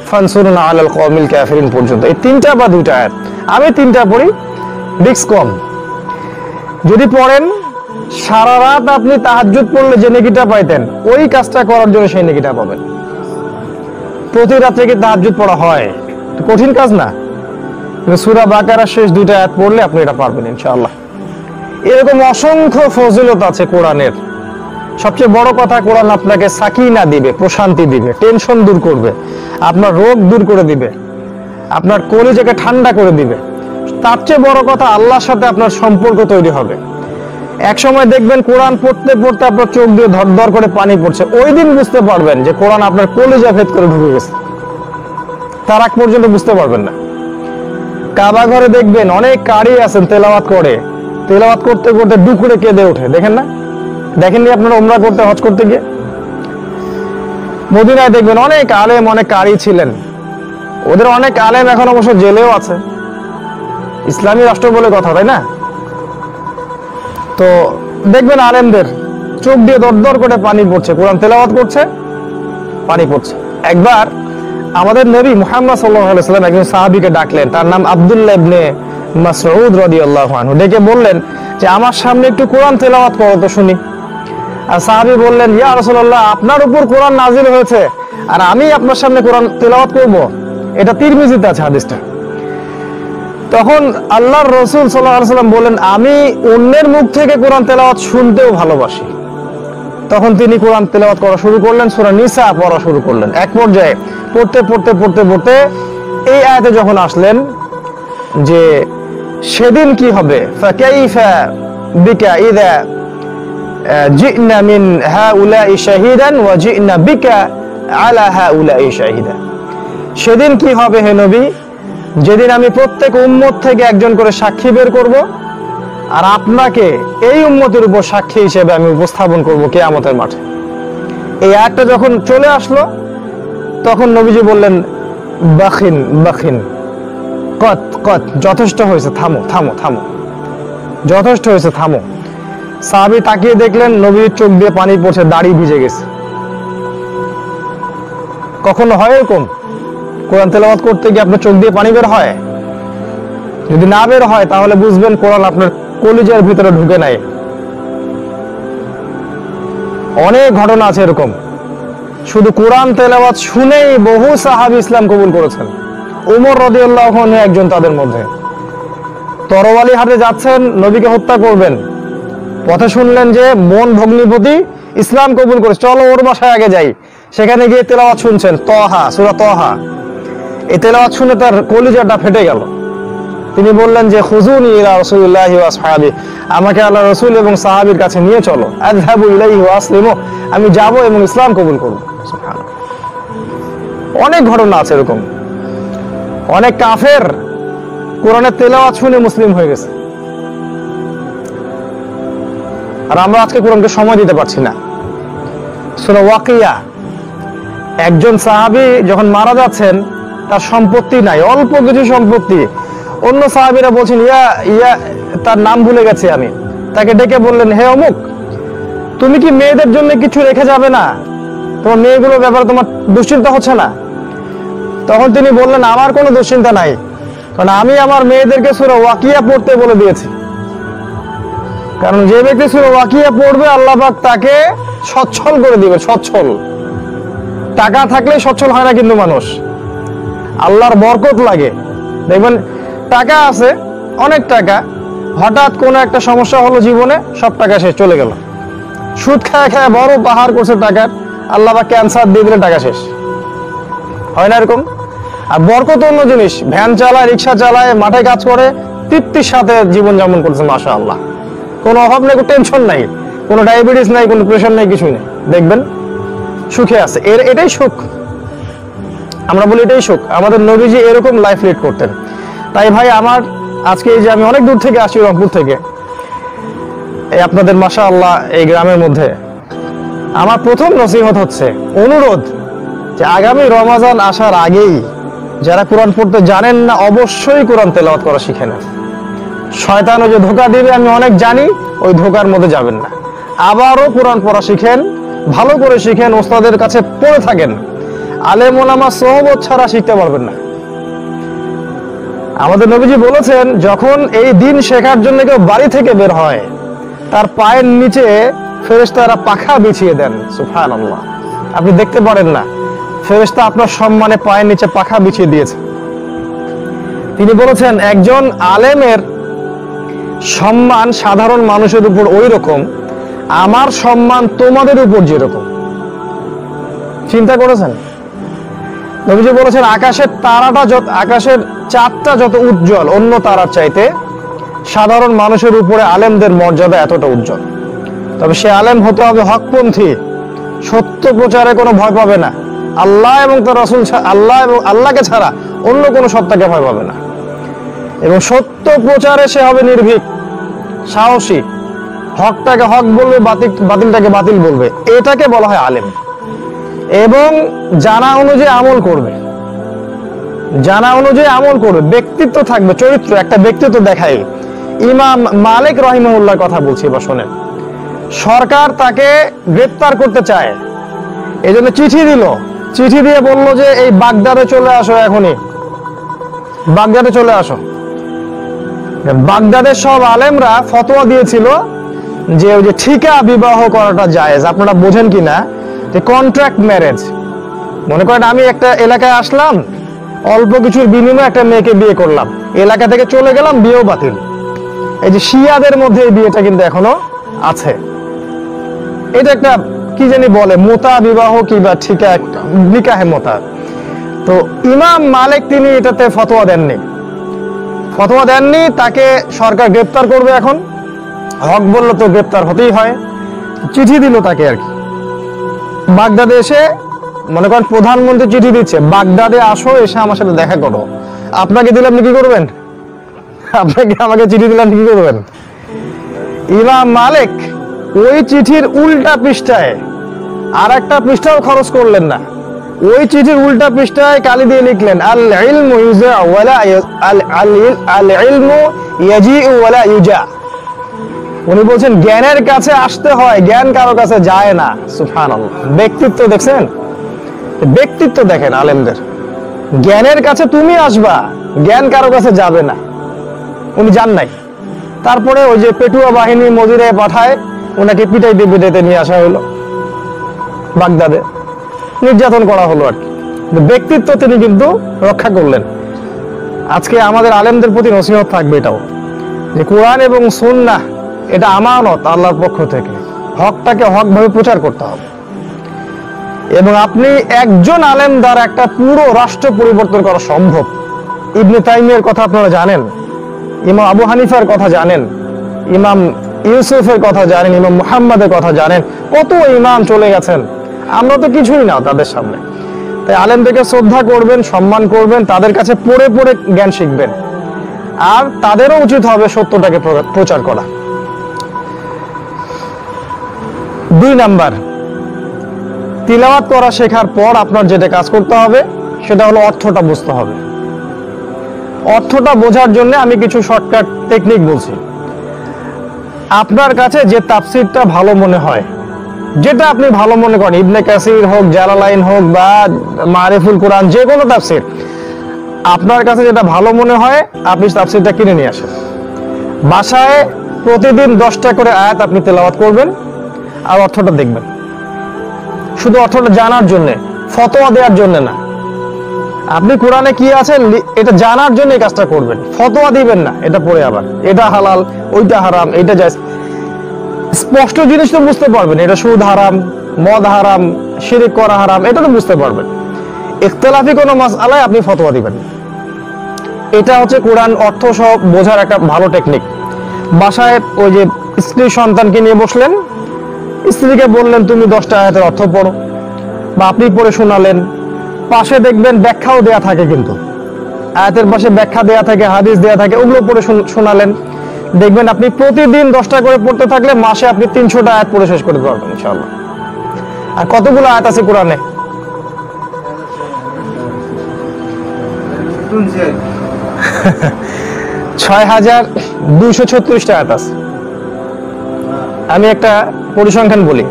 ফানসুরনা আলাল কওমিল কাফিরিন পর্যন্ত, এই তিনটা বা দুইটা আয়াত। আমি তিনটা পড়ি, রিস্ক কম। যদি পড়েন, সারা রাত আপনি তাহাজ্জুদ পড়লে যে নেকিটা পাইতেন, ওই কাজটা করার জন্য সেই নেকিটা পাবেন। প্রতি রাতে কি তাহাজ্জুদ পড়া হয়? কঠিন কাজ না। সূরা বাকারার শেষ দুইটা আয়াত পড়লে আপনি এটা পারবেন ইনশাআল্লাহ। এরকম অসংখ্য ফজিলত আছে কোরআনের। সবচেয়ে বড় কথা, কোরআন আপনাকে সাকিনা দিবে, প্রশান্তি দিবে, টেনশন দূর করবে, আপনার রোগ দূর করে দিবে, আপনার কলিজাকে ঠান্ডা করে দিবে। তার চেয়ে বড় কথা, আল্লাহর সাথে আপনার সম্পর্ক তৈরি হবে। এক সময় দেখবেন কোরআন পড়তে পড়তে আপনার চোখ দিয়ে ধরধর করে পানি পড়ছে, ওই দিন বুঝতে পারবেন যে কোরআন আপনার কলিজা ভেদ করে ঢুকে গেছে। তার আগ পর্যন্ত বুঝতে পারবেন না। কাবা ঘরে দেখবেন অনেক কারি আছেন তেলাওয়াত করে, তেলাওয়াত করতে করতে ডুকরে কেঁদে ওঠে, দেখেন না? দেখেননি আপনারা উমরা করতে, হজ করতে গিয়ে? মদিনায় দেখবেন অনেক আলেম, অনেক কারি ছিলেন, ওদের অনেক আলেম এখন অবশ্য জেলেও আছে, ইসলামী রাষ্ট্র বলে কথা, তাই না? তো দেখবেন আলেমদের চোখ দিয়ে দরদর করে পানি পড়ছে, কোরআন তেলাওয়াত করছে, পানি পড়ছে। একবার আমাদের নবী মুহাম্মদ সাল্লাল্লাহু আলাইহি ওয়াসাল্লাম একজন সাহাবীকে ডাকলেন, তার নাম আব্দুল্লাহ ইবনে মাসউদ রাদিয়াল্লাহু আনহু। ডেকে বললেন যে আমার সামনে একটু কোরআন তেলাওয়াত করো তো শুনি। আর সাহাবী বললেন, ইয়া রাসূলুল্লাহ, আপনার উপর কোরআন নাজিল হয়েছে আর আমি আপনার সামনে কোরআন তেলাওয়াত করব? এটা তিরমিজিতে আছে হাদিসটা। তখন আল্লাহর রাসূল সাল্লাল্লাহু আলাইহি ওয়াসাল্লাম বললেন, আমি অন্যের মুখ থেকে কোরআন তেলাওয়াত শুনতেও ভালোবাসি। তখন তিনি কোরআন তেলাওয়াত করা শুরু করলেন, সূরা নিসা পড়া শুরু করলেন। এক পর্যায়ে পড়তে পড়তে পড়তে পড়তে এই আয়াতে যখন আসলেন যে সেদিন কি হবে, ফাকাইফা বিকা ইযা জিনা মিন হাউলাই শাহিদান ওয়া জিনা বিকা আলা হাউলাই শাহিদা, সেদিন কি হবে হে নবী, যেদিন আমি প্রত্যেক উম্মত থেকে একজন করে সাক্ষী বের করব, আর আপনাকে এই উম্মতের উপর সাক্ষী হিসেবে আমি উপস্থাপন করব কিয়ামতের মাঠে। এই আয়াতটা যখন চলে আসলো, তখন নবীজি বললেন, বাখিন বাখিন, কত কত, যথেষ্ট হয়েছে, থামো থামো থামো, যথেষ্ট হয়েছে, থামো। সাহাবী তাকিয়ে দেখলেন নবীর চোখ দিয়ে পানি পড়ছে, দাড়ি ভিজে গেছে। কখনো হয় এরকম? কোরআন তেলাওয়াত করতে গিয়ে আপনার চোখ দিয়ে পানি বের হয়? যদি না বের হয় তাহলে বুঝবেন কোরআন আপনার কলিজার ভিতরে ঢুকে নাই। অনেক ঘটনা আছে এরকম, শুধু কোরআন তেলাওয়াত শুনেই বহু সাহাবী ইসলাম কবুল করেছেন। উমর রাদিয়াল্লাহু আনহু একজন তাদের মধ্যে। তরবারি হাতে যাচ্ছেন, নবীকে হত্যা করবেন, পথে শুনলেন যে বোন ভগ্নিপতি ইসলাম কবুল করে, চলো ওর বাসায় আগে যাই। সেখানে গিয়ে তেলাওয়াত শুনছেন, তহা, সূরা তহা। এই তেলাওয়াত শুনে তার কলিজাটা ফেটে গেল। তিনি বললেন যে খুজুনি ইলা রাসূলিল্লাহি ওয়া আসহাবি, আমাকে আল্লাহর রাসূল এবং সাহাবীর কাছে নিয়ে চলো, আযহাবু ইলাইহি ওয়া আসলিমু, আমি যাব এবং ইসলাম কবুল করব। সুবহানাল্লাহ। অনেক ঘটনা আছে এরকম, অনেক কাফের কোরআনের তেলাওয়াত শুনে মুসলিম হয়ে গেছে। আর আমরা আজকে কোরআনকে সময় দিতে পারছি না। সূরা ওয়াকিয়া, একজন সাহাবী যখন মারা যাচ্ছেন, তার সম্পত্তি নাই, অল্প কিছু সম্পত্তি। অন্য সাহাবীরা বলছেন ইয়া ইয়া তার নাম ভুলে গেছি আমি, তাকে ডেকে বললেন, হে অমুক, তুমি কি মেয়েদের জন্য কিছু রেখে যাবে না? তোমার মেয়েগুলোর ব্যাপারে তোমার দুশ্চিন্তা হচ্ছে না? তখন তিনি বললেন, আমার কোনো দুশ্চিন্তা নাই, কারণ আমি আমার মেয়েদেরকে সূরা ওয়াকিয়া পড়তে বলে দিয়েছি। কারণ যে ব্যক্তি সূরা ওয়াকিয়া পড়বে, আল্লাহ পাক তাকে সচ্ছল করে দিবে। সচ্ছল, টাকা থাকলে সচ্ছল হয় না কিন্তু মানুষ, আল্লাহর বরকত লাগে। দেখবেন টাকা আছে, অনেক টাকা, হঠাৎ কোনো একটা সমস্যা হলো জীবনে, সব টাকা শেষ, চলে গেল। সুদ খায় খায় বড় পাহাড় করছে টাকার, আল্লাহ বা ক্যান্সার দিয়ে দিলে টাকা শেষ, হয় না এরকম? আর বরকত অন্য জিনিস, ভ্যান চালায়, রিক্সা চালায়, মাঠে কাজ করে, তৃপ্তির সাথে জীবন যাপন করছে, মাশাআল্লাহ, কোনো অভাব নেই, কোনো টেনশন নাই, কোনো ডায়াবেটিস নাই, কোনো প্রেশার নাই, কিছুই নেই, দেখবেন সুখে আছে। এটাই সুখ, আমরা বলি এটাই সুখ। আমাদের নবীজি এরকম লাইফ লিড করতেন। তাই ভাই আমার আজকে এই যে আমি অনেক দূর থেকে আসি, রংপুর থেকে, এই আপনাদের মাশাআল্লাহ এই গ্রামের মধ্যে, আমার প্রথম নসিহত হচ্ছে, অনুরোধ, যে আগামী রমাজান আসার আগেই যারা কোরআন পড়তে জানেন না, অবশ্যই কোরআন তেলাওয়াত করা শিখে নেন। শয়তান ওই যে ধোঁকা দিবে আমি অনেক জানি, ওই ধোঁকার মধ্যে যাবেন না। আবারও কোরআন পড়া শিখেন, ভালো করে শিখেন, ওস্তাদের কাছে পড়ে থাকেন। আলেম ওলামা সোহবত ছাড়া শিখতে পারবেন না। আমাদের নবীজি বলেছেন, যখন এই দিন শেখার জন্য কেউ বাড়ি থেকে বের হয়, তার পায়ের নিচে ফেরেশতারা পাখা বিছিয়ে দেন। সুবহানাল্লাহ, আপনি দেখতে পারেন না, ফেরেশতা আপনার সম্মানে পায়ের নিচে পাখা বিছিয়ে দিয়েছে। তিনি বলেছেন, একজন আলেমের সম্মান সাধারণ মানুষের উপর ওই রকম, আমার সম্মান তোমাদের উপর যেরকম। চিন্তা করেছেন? নবীজি বলেছেন, আকাশের চাঁদটা যত উজ্জ্বল অন্য তারার চাইতে, সাধারণ মানুষের উপরে আলেমদের মর্যাদা এতটা উজ্জ্বল। তবে সে আলেম হতে হবে হকপন্থী, সত্য প্রচারে কোনো ভয় পাবে না, আল্লাহ এবং তার রাসূল, আল্লাহকে ছাড়া অন্য কোনো সত্তাকে ভয় পাবে না, এবং সত্য প্রচারে সে হবে নির্ভীক, সাহসী, হকটাকে হক বলবে, বাতিলটাকে বাতিল বলবে, এটাকে বলা হয় আলেম। এবং জানা অনুযায়ী আমল করবে, ব্যক্তিত্ব থাকবে, চরিত্র, একটা ব্যক্তিত্ব দেখায়। ইমাম মালিক রাহিমাহুল্লাহর কথা বলছি, এবার শোনেন। সরকার তাকে গ্রেফতার করতে চায়, এই জন্য চিঠি দিয়ে বলল যে এই বাগদাদে চলে আসো, এখনই বাগদাদে চলে আসো। বাগদাদের সব আলেমরা ফতোয়া দিয়েছিল যে ওই যে ঠিকা বিবাহ করাটা জায়েজ। আপনারা বোঝেন কিনা যে কন্ট্রাক্ট ম্যারেজ, মনে করেন আমি একটা এলাকায় আসলাম, অল্প কিছুর বিনিময়ে একটা মেয়েকে বিয়ে করলাম, এলাকা থেকে চলে গেলাম, বিয়েও বাতিল। এই যে শিয়াদের মধ্যে এই বিয়েটা কিন্তু এখনো আছে। এটা একটা কি জানি বলে, মোতা বিবাহ কিংবা ঠিকা, নিকাহে মোতা। তো ইমাম মালিক তিনি এটাতে ফতোয়া দেননি, তাকে সরকার গ্রেফতার করবে। এখন হক বললো তো গ্রেফতার হতেই হয়, চিঠি দিল তাকে আর কি। বাগদাদে এসে, মনে করেন প্রধানমন্ত্রী চিঠি দিচ্ছে, বাগদাদে আসো, এসে আমার সাথে দেখা করো। আপনাকে দিলে আপনি কি করবেন? আমাকে চিঠি দিলে আপনি কি করবেন? ইমাম মালিক ওই চিঠির উল্টা পৃষ্ঠায় আর একটা পৃষ্ঠাও খরচ করলেন না, ওই চিঠির উল্টা পৃষ্ঠায় কালি দিয়ে লিখলেন, আল ইলমু ইউজা ওয়ালা আল ইলমু ইয়াজিউ ওয়ালা ইউজা। উনি বলছেন জ্ঞানের কাছে আসতে হয়, জ্ঞান কারো কাছে যায় না। সুবহানাল্লাহ, ব্যক্তিত্ব দেখছেন? ব্যক্তিত্ব দেখেন আলেমদের, জ্ঞানের কাছে তুমি আসবা, জ্ঞান কারো কাছে যাবে না। উনি যান নাই, তারপরে ওই যে পেটুয়া বাহিনী মদিরে পাঠায়, ওনাকে পিটাইতে নিয়ে আসা হলো বাগদাদে, নির্যাতন করা হলো আর কি। ব্যক্তিত্ব তিনি কিন্তু রক্ষা করলেন। আজকে আমাদের আলেমদের প্রতি নসিহত থাকবে এটাও, যে কোরআন এবং সুন্নাহ এটা আমানত আল্লাহর পক্ষ থেকে, হকটাকে হকভাবে প্রচার করতে হবে। এবং আপনি একজন আলেম দ্বারা একটা পুরো রাষ্ট্র পরিবর্তন করা সম্ভব। ইবনে তাইমিয়ার কথা আপনারা জানেন, ইমাম আবু হানিফার কথা জানেন, ইমাম ইউসুফের কথা জানেন, ইমাম মুহাম্মাদের কথা জানেন, কত ইমাম চলে গেছেন, আমরা তো কিছুই না তাদের সামনে। তাই আলেমদেরকে শ্রদ্ধা করবেন, সম্মান করবেন, তাদের কাছে পড়ে পড়ে জ্ঞান শিখবেন, আর তাদেরও উচিত হবে সত্যটাকে প্রচার করা। 2 নাম্বার, তিলাওয়াত করা শেখার পর আপনার যেটা কাজ করতে হবে সেটা হলো অর্থটা বুঝতে হবে। অর্থটা বোঝার জন্য আমি কিছু শর্টকাট টেকনিক বলছি। আপনার কাছে যে তাফসিরটা ভালো মনে হয়, যেটা আপনি ভালো মনে করেন, ইবনে কাসির হোক, জালালাইন হোক বা মারিফুল কোরআন, যে কোনো তাফসির আপনার কাছে যেটা ভালো মনে হয় আপনি তাফসিরটা কিনে নিয়ে আসেন। বাসায় প্রতিদিন 10টা করে আয়াত আপনি তেলাওয়াত করবেন আর অর্থটা দেখবেন। শুধু অর্থটা জানার জন্য, ফতোয়া দেওয়ার জন্য না। আপনি কোরআনে কি আছে এটা জানার জন্য এই কাজটা করবেন, ফতোয়া দিবেন না এটা পড়ে আবার এটা হালাল ওইটা হারাম এইটা জায়েজ। স্পষ্ট জিনিস তো বুঝতে পারবেন, এটা সুদ হারাম, মদ হারাম, শিরক করা হারাম, এটা তো বুঝতে পারবেন। ইখতিলাফি কোনো মাসআলায় আপনি ফতোয়া দিবেন। এটা হচ্ছে কোরআন অর্থ সহ বোঝার একটা ভালো টেকনিক। বাসায় ওই যে স্ত্রী সন্তানকে নিয়ে বসলেন, স্ত্রীকে বললেন তুমি 10টা আয়াতের অর্থ পড়ো, বা আপনি পড়ে শোনালেন। পাশে দেখবেন ব্যাখ্যাও দেয়া থাকে, কিন্তু আয়াতের পাশে ব্যাখ্যা দেয়া থাকে, হাদিস দেয়া থাকে, ওগুলো পড়ে শোনালেন। দেখবেন আপনি প্রতিদিন 10টা করে পড়তে থাকলে মাসে আপনি 300টা আয়াত পড়ে শেষ করতে পারবেন ইনশাআল্লাহ। আর কতগুলো আয়াত আছে কোরআনে? 6236টা আয়াত আছে। আমি একটা পরিসংখ্যান বলি,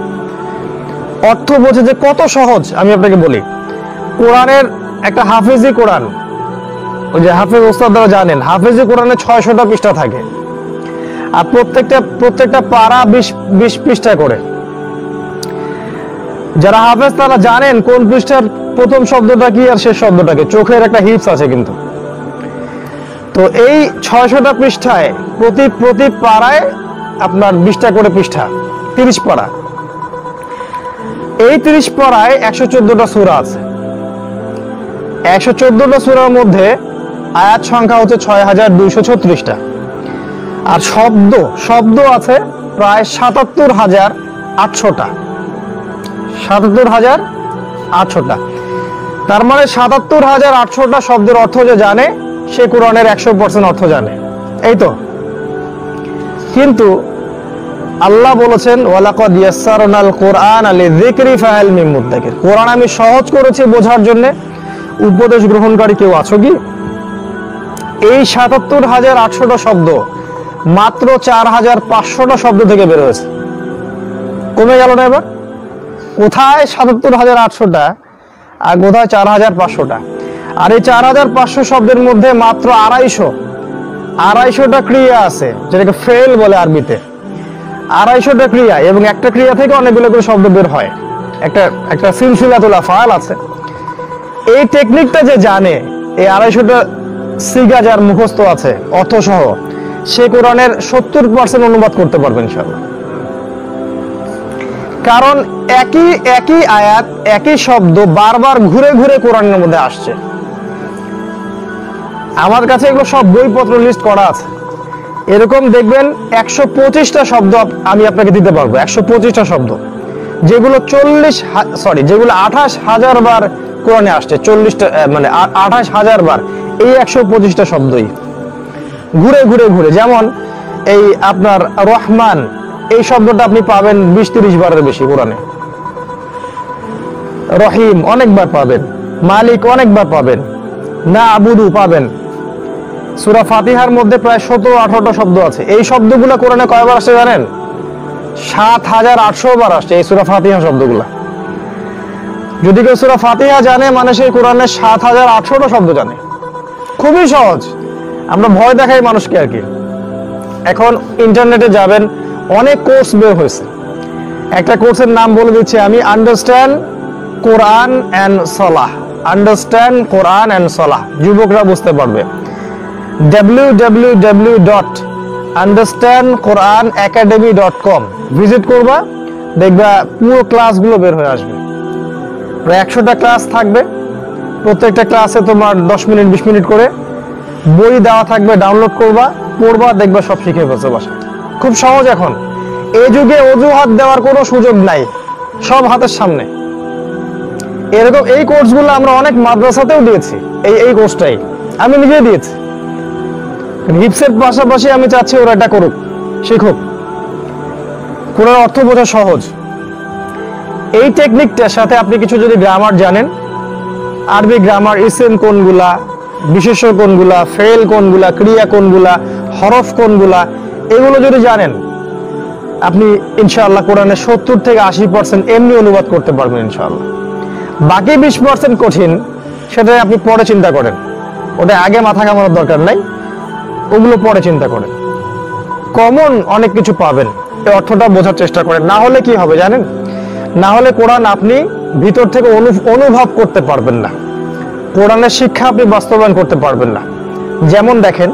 অর্থ বোঝে যে কত সহজ আমি আপনাকে বলি। কোরআনের একটা হাফেজি কোরআন, ওই যে হাফেজ ওস্তাদরা জানেন, হাফেজি কোরআনে 600টা পৃষ্ঠা থাকে, আর প্রত্যেকটা পারা 20 পৃষ্ঠা করে। যারা হাফেজ তারা জানেন কোন পৃষ্ঠার প্রথম শব্দটা কি আর শেষ শব্দটা কি, চোখের একটা হিপস আছে কিন্তু। তো এই 600টা পৃষ্ঠায় প্রতি পারায় আপনার 20টা করে পৃষ্ঠা, 30 পারা। এই 30 পারায় 114টা সূরা আছে। 114টা সূরার মধ্যে আয়াত সংখ্যা হচ্ছে 6236টা, আর শব্দ আছে প্রায় 77,800টা। 77,800টা। তার মানে 77,800টা শব্দের অর্থ যে জানে সে কোরআনের 100% অর্থ জানে, এই তো। কিন্তু আল্লাহ বলেছেন ওয়ালাকাদ ইয়াসসারনাল কুরআনা লিযিকরি ফাহাল মিন মুদ্দাকির, কোরআন আমি সহজ করেছি বোঝার জন্য, উপদেশ গ্রহণকারী কেউ আছো কি? এই 77,800টা শব্দ মাত্র 4,500টা শব্দ থেকে বের হয়েছে। কমে গেল না এবার? কোথায় 77,800টা আর কোথায় 4,500টা? আর এই 4,500 শব্দের মধ্যে মাত্র 250টা ক্রিয়া আছে, যেটাকে ফেল বলে আরবিতে। 250টা ক্রিয়া, এবং একটা ক্রিয়া থেকে অনেকগুলো করে শব্দ বের হয়, একটা সিলসিলাতুল আফআল আছে। এই টেকনিকটা যে জানে, এই 250টা সিগা যার মুখস্থ আছে অর্থ সহ, সে কোরআনের 70% অনুবাদ করতে পারবে ইনশাআল্লাহ। কারণ একই আয়াত, একই শব্দ বারবার ঘুরে ঘুরে কোরআনের মধ্যে আসছে। আমার কাছে এগুলো সব বইপত্র লিস্ট করা আছে। এরকম দেখবেন 125টা শব্দ আমি আপনাকে দিতে পারবো, 125টা শব্দ, যেগুলো 28,000 বার কোরআনে আসছে। 40টা মানে 28,000 বার এই 125টা শব্দই ঘুরে ঘুরে ঘুরে। যেমন এই আপনার রহমান, এই শব্দটা আপনি পাবেন 20-30 বারের বেশি কোরআনে। রহিম অনেকবার পাবেন, মালিক অনেকবার পাবেন, না আবুদু পাবেন। সূরা ফাতিহার মধ্যে প্রায় 17-18টা শব্দ আছে। এই শব্দগুলো কোরআনে কয়বার আসছে জানেন? 7,800 বার আসছে এই সূরা ফাতিহা শব্দগুলা। যদি কেউ সূরা ফাতিহা জানে মানে সেই কোরআনের 7,800টা শব্দ জানে। খুবই সহজ, আমরা ভয় দেখাই মানুষকে আর কি। এখন ইন্টারনেটে যাবেন, অনেক কোর্স বের হয়েছে। একটা কোর্সের নাম বলে দিচ্ছি আমি, understand Quran and salah. Understand Quran and salah, যুবকরা বুঝতে পারবে। www.understandquranacademy.com ভিজিট করবা, দেখবা পুরো ক্লাসগুলো বের হয়ে আসবে। প্রায় 100টা ক্লাস থাকবে, প্রত্যেকটা ক্লাসে তোমার 10 মিনিট 20 মিনিট করে বই দেওয়া থাকবে, ডাউনলোড করবা, পড়বা, দেখবা সব শিখে ফেলছো বাসায়। খুব সহজ। এখন এই যুগে অজুহাত দেওয়ার কোনো সুযোগ নাই, সব হাতের সামনে। এরকম এই কোর্সগুলো আমরা অনেক মাদ্রাসাতেও দিয়েছি। এই কোর্সটাই আমি নিজে দিয়েছি। হিপসের পাশাপাশি আমি চাচ্ছি ওরা এটা করুক, শিখুক। কোরআন অর্থ বোঝা সহজ, এই টেকনিকটার সাথে আপনি কিছু যদি গ্রামার জানেন, আরবি গ্রামার, ইসম কোনগুলা, বিশেষ্য কোনগুলা, ফেল কোনগুলা, ক্রিয়া কোনগুলা, হরফ কোনগুলা, এগুলো যদি জানেন, আপনি ইনশাআল্লাহ কোরআনের 70 থেকে 80% এমনি অনুবাদ করতে পারবেন ইনশাআল্লাহ। বাকি 20% কঠিন, সেটা আপনি পরে চিন্তা করেন, ওটা আগে মাথা ঘামানোর দরকার নাই, ওগুলো পরে চিন্তা করেন। কমন অনেক কিছু পাবেন, এই অর্থটা বোঝার চেষ্টা করেন। না হলে কি হবে জানেন? না হলে কোরআন আপনি ভিতর থেকে অনুভব করতে পারবেন না, কোরআনের শিক্ষা আপনি বাস্তবায়ন করতে পারবেন না। যেমন দেখেন,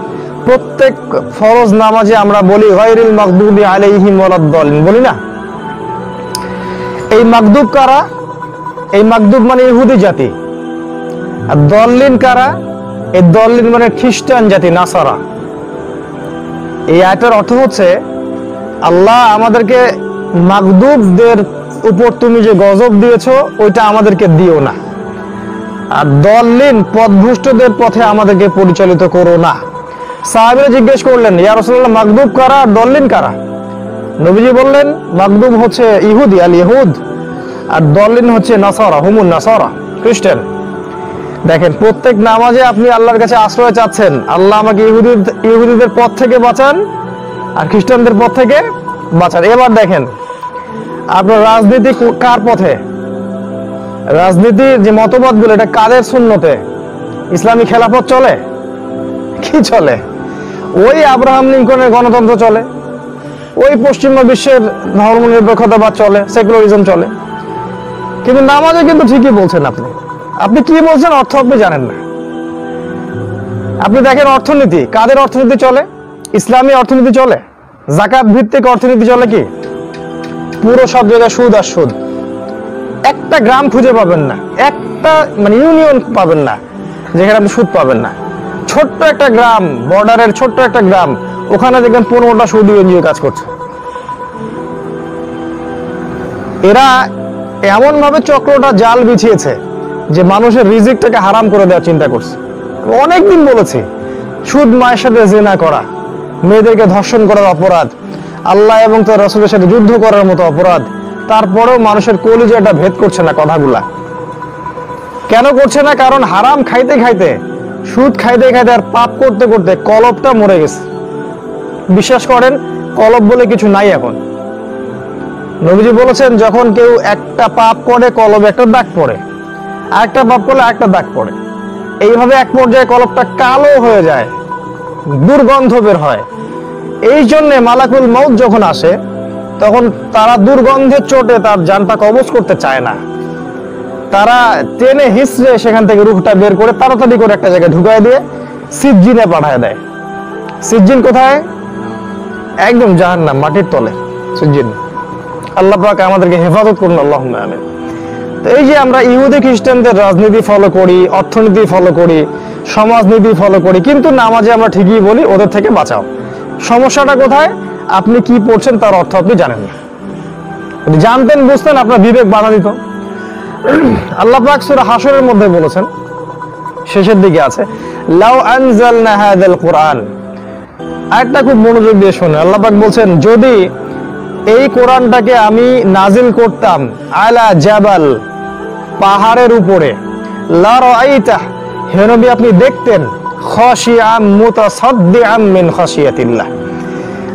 প্রত্যেক ফরজ নামাজে আমরা বলি গায়রিল মাগদুবি আলাইহিম ওয়ালাদ-দাল্লিন, বলি না? এই মাগদুব কারা? এই মাগদুব মানে ইহুদি জাতি। আর দল্লিন কারা? এই দল্লিন মানে খ্রিস্টান জাতি, নাসারা। এই আয়াতের অর্থ হচ্ছে, আল্লাহ আমাদেরকে মাগদুবদের উপর তুমি যে গজব দিয়েছো ওইটা আমাদেরকে দিও না, আর দল্লিন পথভ্রষ্টদের পথে আমাদেরকে পরিচালিত করো না। সাহাবীরা জিজ্ঞেস করলেন, ইয়া রাসূলুল্লাহ, মাগদুব কারা আর দল্লিন কারা? নবীজি বললেন, মাগদুব হচ্ছে ইহুদি, আল ইহুদ, আর দল্লিন হচ্ছে নাসারা, হুমুন নাসারা, খ্রিস্টান। দেখেন, প্রত্যেক নামাজে আপনি আল্লাহর কাছে আশ্রয় চাচ্ছেন, আল্লাহ আমাকে ইহুদিদের পথ থেকে বাঁচান আর খ্রিস্টানদের পথ থেকে বাঁচান। এবার দেখেন, আপনার রাজনীতি কার পথে? রাজনীতির যে মতবাদগুলো, এটা কাদের সুন্নতে? ইসলামী খেলাফত চলে? কি চলে? ওই আব্রাহাম লিঙ্কনের গণতন্ত্র চলে, ওই পশ্চিমা বিশ্বের ধর্মনিরপেক্ষতাবাদ চলে, সেকুলারিজম চলে। কিন্তু নামাজে কিন্তু ঠিকই বলছেন আপনি। আপনি কি বলছেন অর্থ আপনি জানেন না। আপনি দেখেন অর্থনীতি, কাদের অর্থনীতি চলে? ইসলামী অর্থনীতি চলে, যাকাত ভিত্তিক অর্থনীতি চলে। কি পুরো সব জায়গায় সুদ আর সুদ। একটা গ্রাম খুঁজে পাবেন না, একটা মানে ইউনিয়ন পাবেন না যেখানে আপনি সুদ পাবেন না। ছোট্ট একটা গ্রাম, বর্ডারের ছোট্ট একটা গ্রাম, ওখানে দেখবেন 15টা সুদী এনজিও কাজ করছে। এরা এমন ভাবে চক্রটা জাল বিছিয়েছে যে মানুষের রিজিকটাকে হারাম করে দেওয়ার চিন্তা করছে। অনেকদিন বলেছি, সুদ মায়ের সাথে জিনা করা, মেয়েদেরকে ধর্ষণ করার অপরাধ, আল্লাহ এবং তার রাসূলের সাথে যুদ্ধ করার মতো অপরাধ। তারপরেও মানুষের কলিজাটা ভেদ করছে না কথাগুলা। কেন করছে না? কারণ হারাম খাইতে খাইতে, সুদ খাইতে খাইতে আর পাপ করতে করতে কলবটা মরে গেছে। বিশ্বাস করেন, কলব বলে কিছু নাই এখন। নবীজি বলেছেন, যখন কেউ একটা পাপ করে কলবে একটা দাগ পড়ে, আরেকটা পাপ করলে আরেকটা দাগ পড়ে, এইভাবে এক পর্যায়ে কলবটা কালো হয়ে যায়, দুর্গন্ধ বের হয়। এই জন্য মালাকুল মউত যখন আসে, তখন তারা দুর্গন্ধের চোটে তার জানটা কবজ করতে চায় না। তারা টেনে হিসড়ে সেখান থেকে রূহটা বের করে তাড়াতাড়ি করে একটা জায়গায় ঢুকায় দিয়ে সিজ্জিনে পাঠায় দেয়। সিজ্জিন কোথায়? একদম জাহান্নাম, মাটির তলে সিজ্জিন। আল্লাহ পাক আমাদেরকে হেফাজত করুন, আল্লাহুম্মা আমিন। তো এই যে আমরা ইহুদি খ্রিস্টানদের রাজনীতি ফলো করি, অর্থনীতি ফলো করি, সমাজনীতি ফলো করি, কিন্তু নামাজে আমরা ঠিকই বলি ওদের থেকে বাঁচাও। সমস্যাটা কোথায়? আপনি কি পড়ছেন তার অর্থ আপনি জানেন না। যদি জানতেন, বুঝতেন, আপনার বিবেক বাধা দিত। আল্লাহ পাক সূরা হাশরের মধ্যে বলেছেন, শেষের দিকে আছে, লাউ আনজালনা হাযাল কুরআন। আয়াতটা খুব মনোযোগ দিয়ে শুনুন। আল্লাহ পাক বলছেন, যদি এই কোরআনটাকে আমি নাজিল করতাম আলা জাবাল, পাহাড়ের উপরে, লা রাআইতা, হে নবী আপনি দেখতেন, খাশিআম মুতাসাদ্দিআম মিন খাশিয়াতিল্লাহ,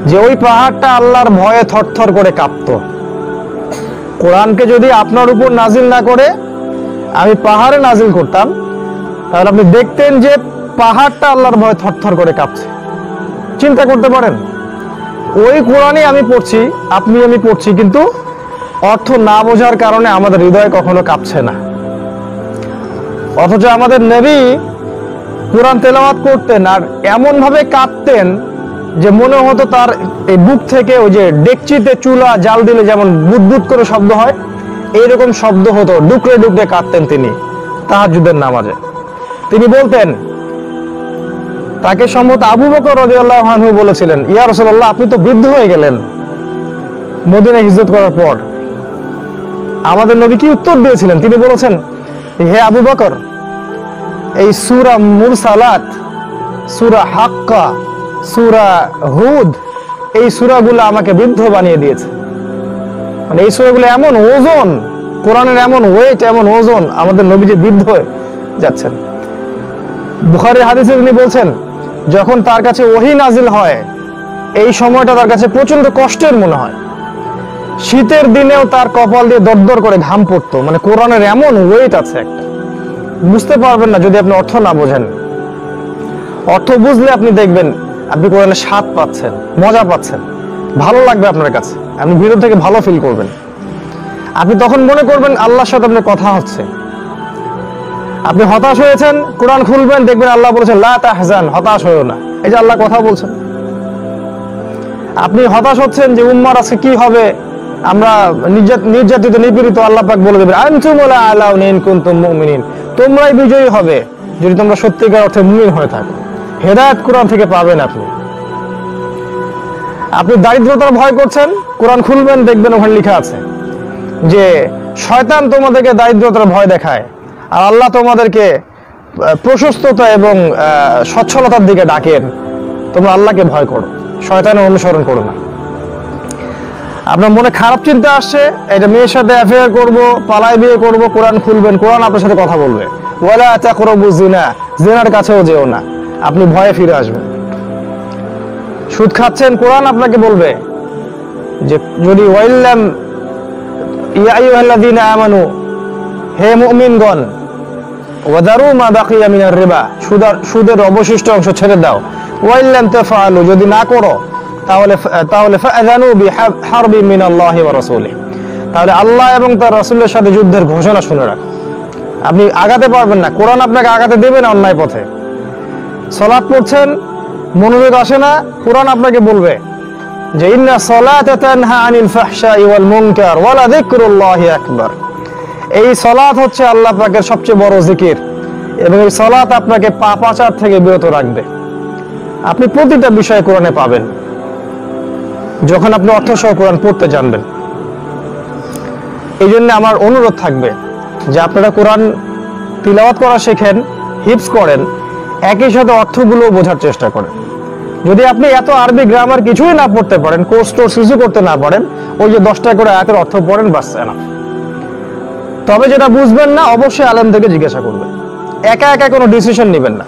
যে ওই পাহাড়টা আল্লাহর ভয়ে থরথর করে কাঁপতো। কোরআনকে যদি আপনার উপর নাজিল না করে আমি পাহাড়ে নাজিল করতাম, তাহলে আপনি দেখতেন যে পাহাড়টা আল্লাহর ভয়ে থরথর করে কাঁপছে। চিন্তা করতে পারেন, ওই কোরআনই আমি পড়ছি, আমি পড়ছি, কিন্তু অর্থ না বোঝার কারণে আমাদের হৃদয় কখনো কাঁপছে না। অথচ আমাদের নবী কোরআন তেলাওয়াত করতেন আর এমন ভাবে কাঁপতেন যে মনে হতো তার এই বুক থেকে ওই যে ডেকচিতে চুলা জাল দিলে যেমন বুদবুদ করে শব্দ হয়, এইরকম শব্দ হতো, ডুকরে ডুকরে কাঁদতেন তিনি তাহাজ্জুদের নামাজে। তিনি বলতেন, তাকে সম্ভবত আবু বকর রাদিয়াল্লাহু আনহু বলেছিলেন, ইয়া রাসূলুল্লাহ আপনি তো বৃদ্ধ হয়ে গেলেন মদিনায় হিজরত করার পর। আমাদের নবী কি উত্তর দিয়েছিলেন? তিনি বলেছেন, হে আবু বকর, এই সূরা মুরসালাত, সূরা হাক্কা, সূরা হুদ, এই সূরাগুলো আমাকে বৃদ্ধ বানিয়ে দিয়েছে। মানে এই সূরাগুলো এমন ওজন, কোরআনের এমন ওয়েট, এমন ওজন, আমাদের নবীজি বিদ্ধ হয়ে যাচ্ছেন। বুখারীর হাদিসে তিনি বলছেন, যখন তার কাছে ওহী নাজিল হয় এই সময়টা তার কাছে প্রচন্ড কষ্টের মনে হয়। শীতের দিনেও তার কপাল দিয়ে দরদর করে ঘাম পড়তো। মানে কোরআনের এমন ওয়েট আছে একটা, বুঝতে পারবেন না যদি আপনি অর্থ না বোঝেন। অর্থ বুঝলে আপনি দেখবেন আপনি কোরআনের স্বাদ পাচ্ছেন, মজা পাচ্ছেন, ভালো লাগবে আপনার কাছে, আপনি ভিতর থেকে ভালো ফিল করবেন। আপনি তখন মনে করবেন আল্লাহর সাথে আপনার কথা হচ্ছে। আপনি হতাশ হয়েছেন, কোরআন খুলবেন, দেখবেন আল্লাহ বলেছেন লা তাহজান, হতাশ হয়েও না। এই যে আল্লাহ কথা বলছেন। আপনি হতাশ হচ্ছেন যে উম্মার আজকে কি হবে, আমরা নির্যাতিত নিপীড়িত, আল্লাহ পাক বলে দেবেন আনতুমুল আলাউনা ইন কুনতুম মুমিনিন, তোমরাই বিজয়ী হবে যদি তোমরা সত্যিকার অর্থে মুমিন হয়ে থাকো। হেদায়েত কোরআন থেকে পাবেন আপনি। আপনি দারিদ্রতার ভয় করছেন, কোরআন খুলবেন, দেখবেন ওখানে লেখা আছে যে শয়তান তোমাদেরকে দারিদ্রতার ভয় দেখায় আর আল্লাহ তোমাদেরকে প্রশস্ততা এবং সচ্ছলতার দিকে ডাকেন। তোমরা আল্লাহকে ভয় করো, শয়তানের অনুসরণ করো না। আপনার মনে খারাপ চিন্তা আসছে, এটা মেয়ের সাথে অ্যাফেয়ার করব, পালায় বিয়ে করব, কোরআন খুলবেন, কোরআন আপনার সাথে কথা বলবে। ওয়ালা তাকরাবু জিনা, জিনার কাছেও যেও না, আপনি ভয়ে ফিরে আসবেন। সুদ খাচ্ছেন, কোরআন আপনাকে বলবে যে যদি ওয়াইল্লাম ইয়া আইয়ুহাল্লাযীনা আমানু, হে মুমিনগণ, ওয়াদারু মা বাকিয়া মিনার রিবা, সুদের অবশিষ্ট অংশ ছেড়ে দাও। ওয়াইল্লাম তাফআলু, যদি না করো তাহলে ফাআযানু বিহারবিন মিনাল্লাহি ওয়া রাসূলিহি, তাহলে আল্লাহ এবং তার রাসূলের সাথে যুদ্ধের ঘোষণা শুনে রাখো। আপনি আগাতে পারবেন না, কোরআন আপনাকে আগাতে দেবে না অন্যায় পথে। সালাত পড়ছেন, মনোযোগ আসে না, কোরআন আপনাকে বলবে যে ইন্না সালাতা তানহা আনিল ফাহশাই ওয়াল মুনকার ওয়া লাযিকরুল্লাহি আকবার। এই সালাত হচ্ছে আল্লাহ পাকের সবচেয়ে বড় জিকির এবং এই সালাত আপনাকে পাপাচার থেকে বিরত রাখবে। আপনি প্রতিটা বিষয়ে কোরআনে পাবেন যখন আপনি অর্থ সহ কোরআন পড়তে জানবেন। এই জন্য আমার অনুরোধ থাকবে যে আপনারা কোরআন তিলাওয়াত করা শেখেন, হিফজ করেন, একই সাথে অর্থগুলো বোঝার চেষ্টা করেন। যদি আপনি এত আরবি গ্রামার কিছুই না পড়তে পারেন, কোর্স টোর্স কিছু করতে না পারেন, ওই যে 10টা করে আয়াতের অর্থ পড়েন, বাস না। তবে যেটা বুঝবেন না অবশ্যই আলেম থেকে জিজ্ঞাসা করবেন। একা একা কোনো ডিসিশন নেবেন না।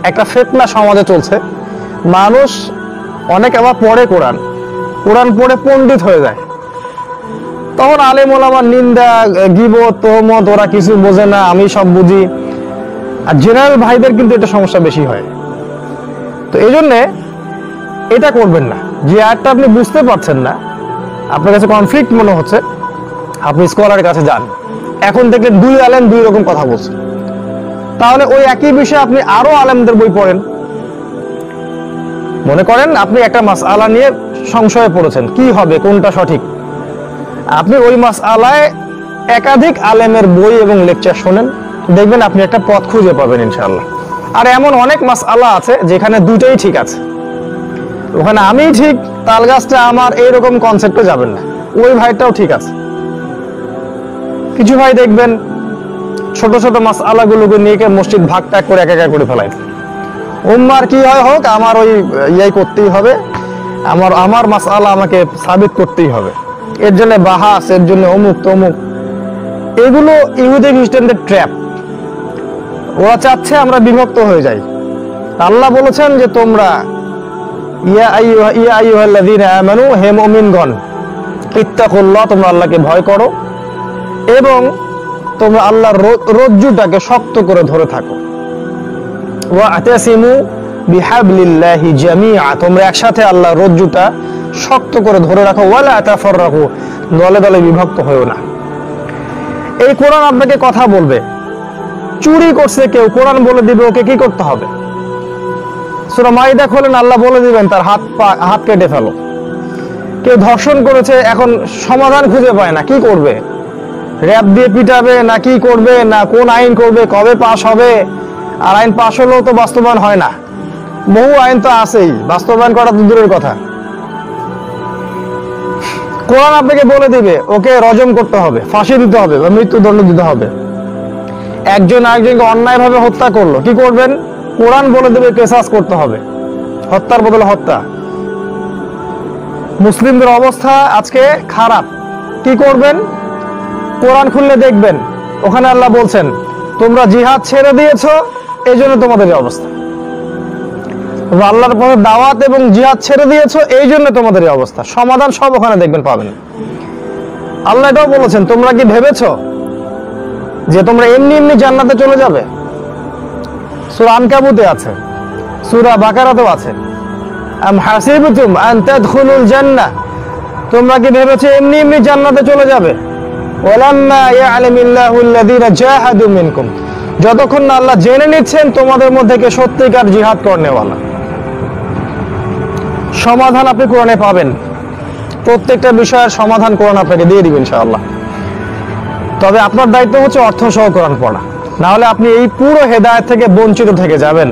একটা ফিতনা সমাজে চলছে, মানুষ অনেক আবার পড়ে কোরআন পড়ে পণ্ডিত হয়ে যায়, তখন আলেম ওলামার নিন্দা, গীবত, তোহমত, ওরা কিছু বোঝে না, আমি সব বুঝি। আর জেনারেল ভাইদের কিন্তু এটা সমস্যা বেশি হয়। তো এই জন্যে এটা করবেন না। যে আয়াতটা আপনি বুঝতে পারছেন না, আপনার কাছে কনফ্লিক্ট মনে হচ্ছে, আপনি স্কলারের কাছে যান। এখন দেখলেন 2 আলেম 2 রকম কথা বলছে, তাহলে ওই একই বিষয়ে আপনি আরো আলেমদের বই পড়েন। মনে করেন আপনি একটা মাসআলা নিয়ে সংশয়ে পড়েছেন, কি হবে, কোনটা সঠিক, আপনি ওই মাসআলায় একাধিক আলেমের বই এবং লেকচার শোনেন, দেখবেন আপনি একটা পথ খুঁজে পাবেন ইনশাআল্লাহ। আর এমন অনেক মাসআলা আছে যেখানে দুটোই ঠিক আছে, ওখানে আমি ঠিক, তাল গাছটা আমার, এইরকম কনসেপ্টে যাবেন না, ওই ভাইটাও ঠিক আছে। কিছু ভাই দেখবেন ছোট ছোট মাসআলাগুলোকে নিয়ে মসজিদ ভাগ টাগ করে একা একা করে ফেলায়। উম্মার কি হয় হোক, আমার ওই ইয়াই করতেই হবে, আমার মাসআলা আমাকে সাবিত করতেই হবে, এর জন্য বাহাস, এর জন্য অমুক তমুক। এগুলো ইহুদি খ্রিস্টানদের ট্র্যাপ। ওরা চাচ্ছে আমরা বিভক্ত হয়ে যাই। আল্লাহ বলেছেন যে তোমরা ইয়া আইয়ুহাল্লাযীনা আমানু, হে মুমিনগণ, ইত্তাকুল্লাহ, তোমরা আল্লাহকে ভয় করো এবং তোমরা আল্লাহর রজ্জুটাকে শক্ত করে ধরে থাকো। ওয়া আতাসিমু বিহাবলিল্লাহি জামিআ, তোমরা একসাথে আল্লাহর রজ্জুটা শক্ত করে ধরে রাখো। ওয়ালা তাফাররাকু, দলে দলে বিভক্ত হয়ো না। এই কোরআন আপনাকে কথা বলবে। চুরি করছে কেউ, কোরআন বলে দিবে ওকে কি করতে হবে। সূরা মাইদা খোলেন, আল্লাহ বলে দিবেন তার হাত কেটে ফেলো। কেউ ধর্ষণ করেছে, এখন সমাধান খুঁজে পায় না, কি করবে, র‍্যাব দিয়ে পিটাবে না কি করবে, না কোন আইন করবে, কবে পাশ হবে। আর আইন পাশ হলেও তো বাস্তবায়ন হয় না, বহু আইন তো আছেই, বাস্তবায়ন করা তো দূরের কথা। কোরআন আপনাকে বলে দিবে ওকে রজম করতে হবে, ফাঁসি দিতে হবে বা মৃত্যুদণ্ড দিতে হবে। একজন আরেকজনকে অন্যায়ভাবে হত্যা করলো, কি করবেন, কোরআন বলে দেবে কিসাস করতে হবে, হত্যার বদলে হত্যা। মুসলিমদের অবস্থা আজকে খারাপ, কি করবেন, কোরআন খুললে দেখবেন ওখানে আল্লাহ বলছেন তোমরা জিহাদ ছেড়ে দিয়েছো এই জন্য তোমাদের এই অবস্থা, তোমরা আল্লাহর পথে দাওয়াত এবং জিহাদ ছেড়ে দিয়েছো এই জন্য তোমাদের এই অবস্থা। সমাধান সব ওখানে দেখবেন, পাবেন। আল্লাহ এটাও বলেছেন তোমরা কি ভেবেছো যে তোমরা এমনি এমনি জান্নাতে চলে যাবে? সূরা আনকাবুতে আছে, সূরা বাকারাতেও আছে, আম হাসিবতুম আন তাদখুলুল জান্নাহ, তোমরা কি ভেবেছো এমনি এমনি জান্নাতে চলে যাবে? ওয়ালাম্মা ইয়ালামিল্লাহু আল্লাযীনা জাহাদু মিনকুম, যতক্ষণ না আল্লাহ জেনে নিচ্ছেন তোমাদের মধ্যে কে সত্যিকার জিহাদ করনেওয়ালা। সমাধান আপনি কোরআনে পাবেন, প্রত্যেকটা বিষয়ের সমাধান কোরআন আপনাকে দিয়ে দিবেন ইনশাআল্লাহ। তবে আপনার দায়িত্ব হচ্ছে অর্থ সহ কোরআন পড়া, না হলে আপনি এই পুরো হেদায়েত থেকে বঞ্চিত থেকে যাবেন।